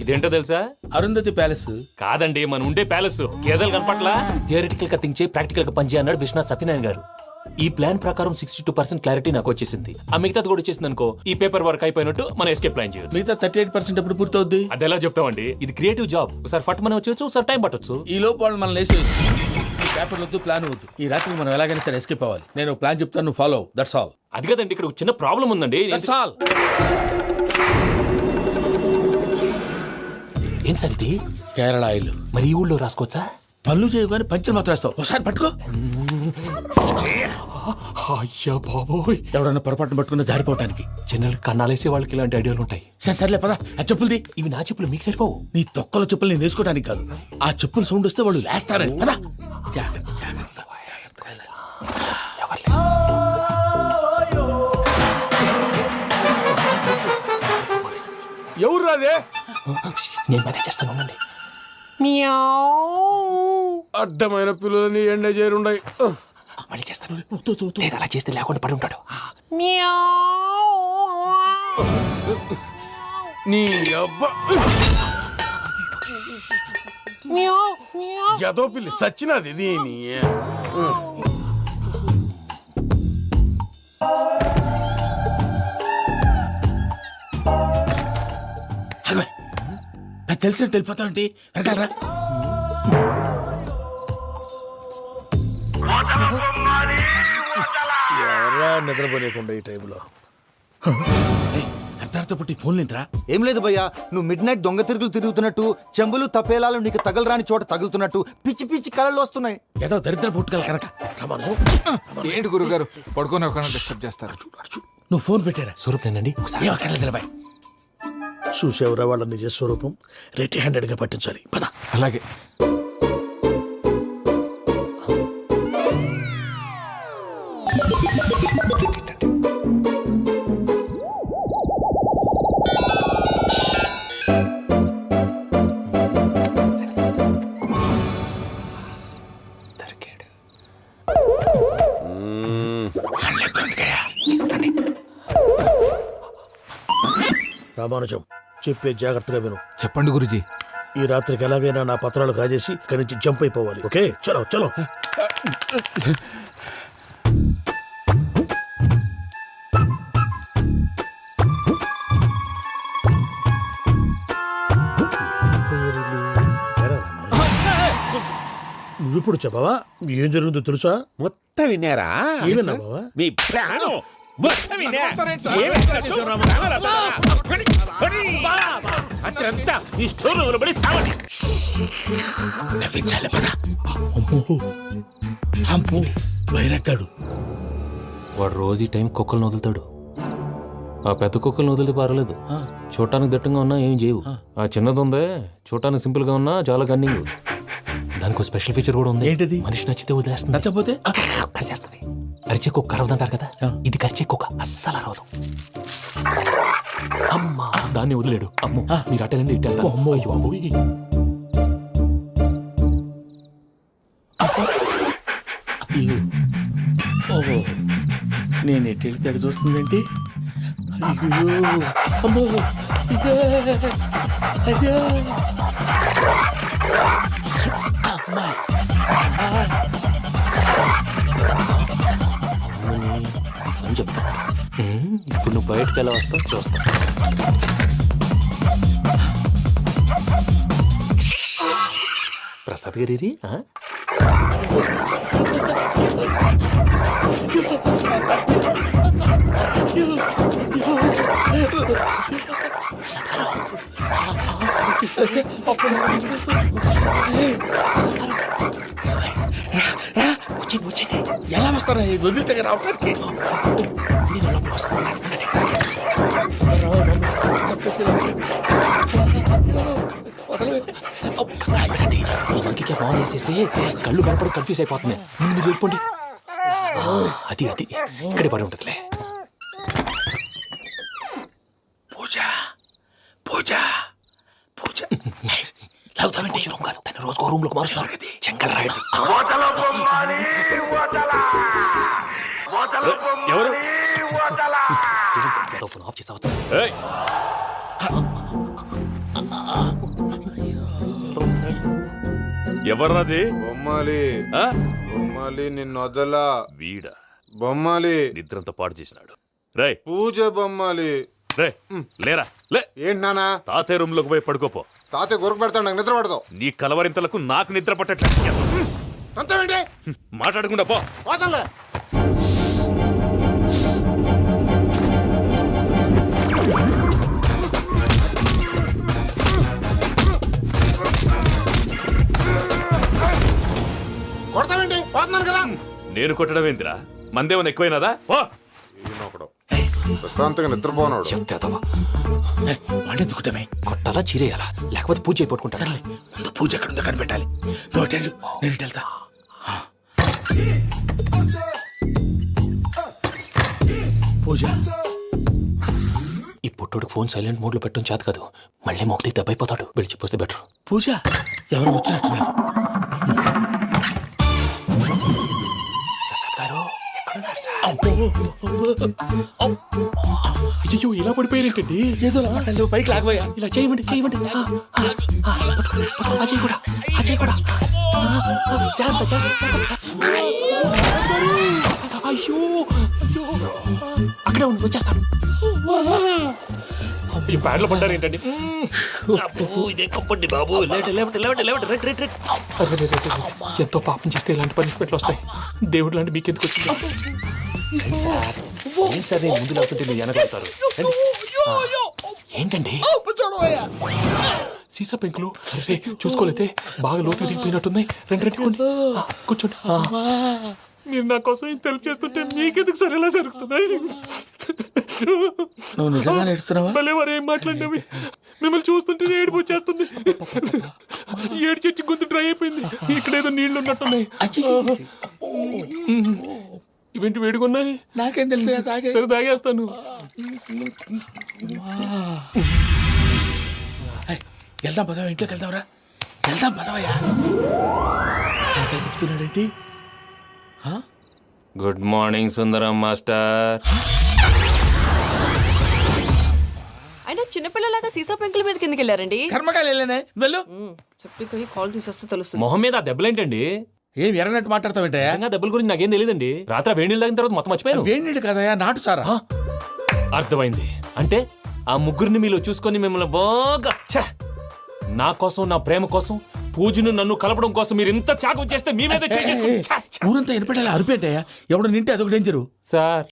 ఇదేంటో తెలుసా? అరుంధతి ప్యాలెస్ కాదండి, మన ఉండే ప్యాలెస్. గేదెలు కనపట్లా? థియరిటికల్ గా థింక్ చేయి, ప్రాక్టికల్ గా పనిచేయ అన్నాడు విశ్వనాథ్ సత్యనారాయణ గారు. ఈ ప్లాన్ ప్రకారం 62% క్లారిటీ నాకు వచ్చేసింది. ఆ మిగతాది కూడా వచ్చేసింది అనుకో, ఈ పేపర్ వర్క్ అయిపోయినట్టు మనం ఎస్కేప్ ప్లాన్ చేయొచ్చు. మిగతా 38% ఎప్పుడు పూర్తవుద్ది? అది ఎలా చెప్తామండి, ఇది క్రియేటివ్ జాబ్. ఒకసారి ఫట్ మనం వచ్చేయచ్చు, ఒకసారి టైం పట్టొచ్చు. ఈ లోపు వాళ్ళు మనం లేసేయచ్చు. ఈ పేపర్ వద్దు, ప్లాన్ వద్దు. ఈ రాత్రి మనం ఎలాగైనా సరే ఎస్కేప్ అవ్వాలి. నేను ప్లాన్ చెప్తాను, నువ్వు ఫాలో. That's all. అది కదండి, ఇక్కడ ఒక చిన్న ప్రాబ్లం ఉందండి. That's all. ఏం సార్ ఇది? కేరళ ఆయిల్. మరి ఈ ఊళ్ళో రాసుకోవచ్చా? పనులు చేయగానే పంచలు మాత్రం వేస్తావు. ఒకసారి పట్టుకో. అయ్యా బాబోయ్, ఎవడన్నా పొరపాటున పట్టుకున్న జారిపోవటానికి. జనరల్ కన్నాలేసే వాళ్ళకి ఇలాంటి ఐడియాలు ఉంటాయి. సర్లే పదా. ఆ చెప్పులది. ఇవి నా చెప్పులు, మీకు సరిపోవు. నీ తొక్కల చెప్పులు నేను వేసుకోవడానికి కాదు, ఆ చెప్పులు సౌండ్ వస్తే వాళ్ళు లేస్తారని. పదా. ఎవరు రాదే? నేను మేనేజ్ చేస్తాను. అడ్డమైన పిల్లలని ఎండ చేరుండయి. మళ్ళీ చేస్తాను. లేదు, అలా చేస్తే లేకుండా పడి ఉంటాడు. నీ అబ్బా ఎదో పిల్లి సచ్చినది దీని. నాకు తెలిసినట్టు వెళ్ళిపోతావంటి. వెనకాలరా. ఎవరా నిద్రపోలేకుండా ఈ టైంలో? అర్ధార్థ పుట్టి ఫోన్ లేంట్రా. ఏం లేదు భయ్యా, నువ్వు మిడ్ నైట్ దొంగ తిరుగులు తిరుగుతున్నట్టు, చెంబులు తపేలాలు నీకు తగలరాని చోట తగులుతున్నట్టు పిచ్చి పిచ్చి కళలు వస్తున్నాయి. ఏదో దరిద్ర పుట్టుకల కనుక. ఏంటి గురుగారు పడుకొని ఒక డిస్టర్బ్ చేస్తారు? నువ్వు ఫోన్ పెట్టారా? స్వరూపేనండి. చూసేవరా వాళ్ళ నిజ స్వరూపం. రెట్టి హ్యాండెడ్ గా పట్టించాలి. పద. అలాగే. రామానుజం, చెప్పే జాగ్రత్తగా విను. చెప్పండి గురుజీ. ఈ రాత్రికి ఎలాగైనా నా పత్రాలు కాజేసి ఇక్కడి నుంచి జంప్ అయిపోవాలి. ఓకే, చలో చలో. నువ్విప్పుడు చెప్పవా ఏం జరుగుతుందో తెలుసా? మొత్తం విన్నారా? ఏమన్నా బావా? మీ ప్రాణం మొత్తం విన్నా. అత్రంతా ఈ స్టోర్ రూమ్ లో పడి సావండి. నవ్వించాలి. పద. అమ్మో వైరక్కాడు. వాడు రోజు ఈ టైం కుక్కలను వదులుతాడు. ఆ పెద్ద కుక్కలను వదిలితే పర్లేదు, చూడటానికి దట్టంగా ఉన్నా ఏం చేయవు. ఆ చిన్నది ఉందే, చూడటానికి సింపుల్ గా ఉన్నా చాలా కన్నింగ్. దానికి స్పెషల్ ఫీచర్ కూడా ఉంది. ఏంటిది? మనిషి నచ్చితే వదిలేస్తుంది, నచ్చపోతే కరిచేస్తుంది. అరిచే కుక్క అరవదంటారు కదా, ఇది కరిచే కుక్క అస్సలు అరవదు. అమ్మా, దాన్ని వదిలేడు. అమ్మో, మీరు అటెండి ఇట్టేస్తారు. అమ్మో, అయ్యో అమ్మోయ్. ఓహో, నేను ఎటు వెళ్తే అటు చూస్తుందేంటి? అయ్యో అమ్మో, అయ్యో అమ్మా. అని చెప్తా. ఇప్పుడు నువ్వు బయటకు ఎలా వస్తావు చూస్తా. ప్రసాద్ గారి వచ్చింది. ఎలా వస్తారా? వదిలితే రావడానికి బాగా వేసేస్తే కళ్ళు కనపడి కన్ఫ్యూజ్ అయిపోతున్నాయి. మీరు వెళ్ళిపోండి. అది అది ఇక్కడే పడి ఉంటుందిలే. పూజ పూజ పూజ రూమ్ కాదు, తను రోజుకో రూమ్ లోకి మారుస్తున్నారు కదా. చెంగల్ రాయుడు. ఎవరు? ఫోన్ ఆఫ్ చేసావచ్చు. ఎవర్రాది? బొమ్మాలి బొమ్మాలి నిన్ను వదలా. వీడా? బొమ్మాలి నిద్రంతా పాడు చేసినాడు. రే పూజ బొమ్మాలి. రే లేరా లే. ఏంటి నానా? తాతయ్య రూమ్ లోకి పోయి పడుకోపో. తాతయ్య గురకు పెడతాడు, నాకు నిద్ర పడదు. నీ కలవరింతలకు నాకు నిద్ర పట్టట్లేదు. అంతేంటి మాట్లాడకుండా పో. పోతాలే. కొడతావేంటి? పోతున్నాను కదా. నేను కొట్టడం ఏందిరా? మందేమన్నా ఎక్కువైనదా? పో. ప్రశాంతంగా నిద్రపోనాడు. వాడెందుకుంటామే కొట్టాలా చీరేయాలా లేకపోతే పూజ అయిపోట్టుకుంటా. సర్లే ముందు పూజ ఎక్కడ ఉందో కనిపెట్టాలి. నువ్వు నేను ఇటు వెళ్తా. పూజ ఈ పుట్టుడికి ఫోన్ సైలెంట్ మోడ్ లో పెట్టడం చేత కాదు. మళ్ళీ మొక్కి దెబ్బైపోతాడు. విడిచిపోతే బెటర్. పూజ ఎవరు వచ్చినట్టున్నారు. అయ్యో ఇలా పడిపోయారేంటండి? ఏదో పైకి లాగబోయా. ఇలా చేయమండి చేయమండి. అజయ్ కూడా అజయ్ కూడా. అయ్యో అక్కడే ఉండి వచ్చేస్తాను. ఈ బ్యాడ్లో పడ్డారు ఏంటండి? ఎంతో పాపం చేస్తే ఇలాంటి పనిష్మెంట్లు వస్తాయి. దేవుడు లాంటి మీకెందుకు వచ్చింది? సార్ నేను ముందు లేకుంటే మీరు వెనకాడతారు. ఏంటండి సీసా పెంకులు చూసుకోలేతే బాగా లోతు దిగిపోయినట్టున్నాయి. రెండు కూర్చోండి. మీరు నా కోసం ఇంత హెల్ప్ చేస్తుంటే మీకెందుకు సరే ఎలా జరుగుతున్నాయి? భలే వారు ఏం మాట్లాడినవి. మిమ్మల్ని చూస్తుంటే ఏడుపు వచ్చేస్తుంది. ఏడు చెట్టు గొంతు డ్రై అయిపోయింది. ఇక్కడ ఏదో నీళ్లు ఉన్నట్టున్నాయి. ఇవేంటి వేడుకున్నాయి? నాకేం తెలుసు. సరే తాగేస్తాను. వెళ్దాం పదవా. ఇంట్లోకి వెళ్దాంరా. వెళ్దాం పదవయ్యా. చెప్తున్నాడేంటి? Good morning Sundaram master. అయినా చిన్నపిల్లలాగా సీసా పెంకుల మీద కిందకి వెళ్ళారండి. కర్మకాయలు వెళ్ళానే. వెళ్ళు. చెప్పి కాల్ తీసేస్తే తెలుస్తుంది. మొహం మీద ఆ దెబ్బలేంటండి? ఏం ఎర్రనట్టు మాట్లాడతావేంటయా? దెబ్బల గురించి నాకేం తెలియదండి. రాత్రి వేణీళ్ళు తాగిన తర్వాత మొత్తం మర్చిపోయాను. వేణీళ్ళు కదయా, నాటు సారా. అర్థమైంది. అంటే ఆ ముగ్గురిని మీలో చూసుకొని మిమ్మల్ని బాగా నా కోసం నా ప్రేమ కోసం పూజను నన్ను కలపడం కోసం మీరు ఇంత త్యాగం చేస్తే మీ మీద ఊరంతా ఎనపడేలా అరిపేంటయా. ఎవడు నింటే అదొక డేంజరు. సార్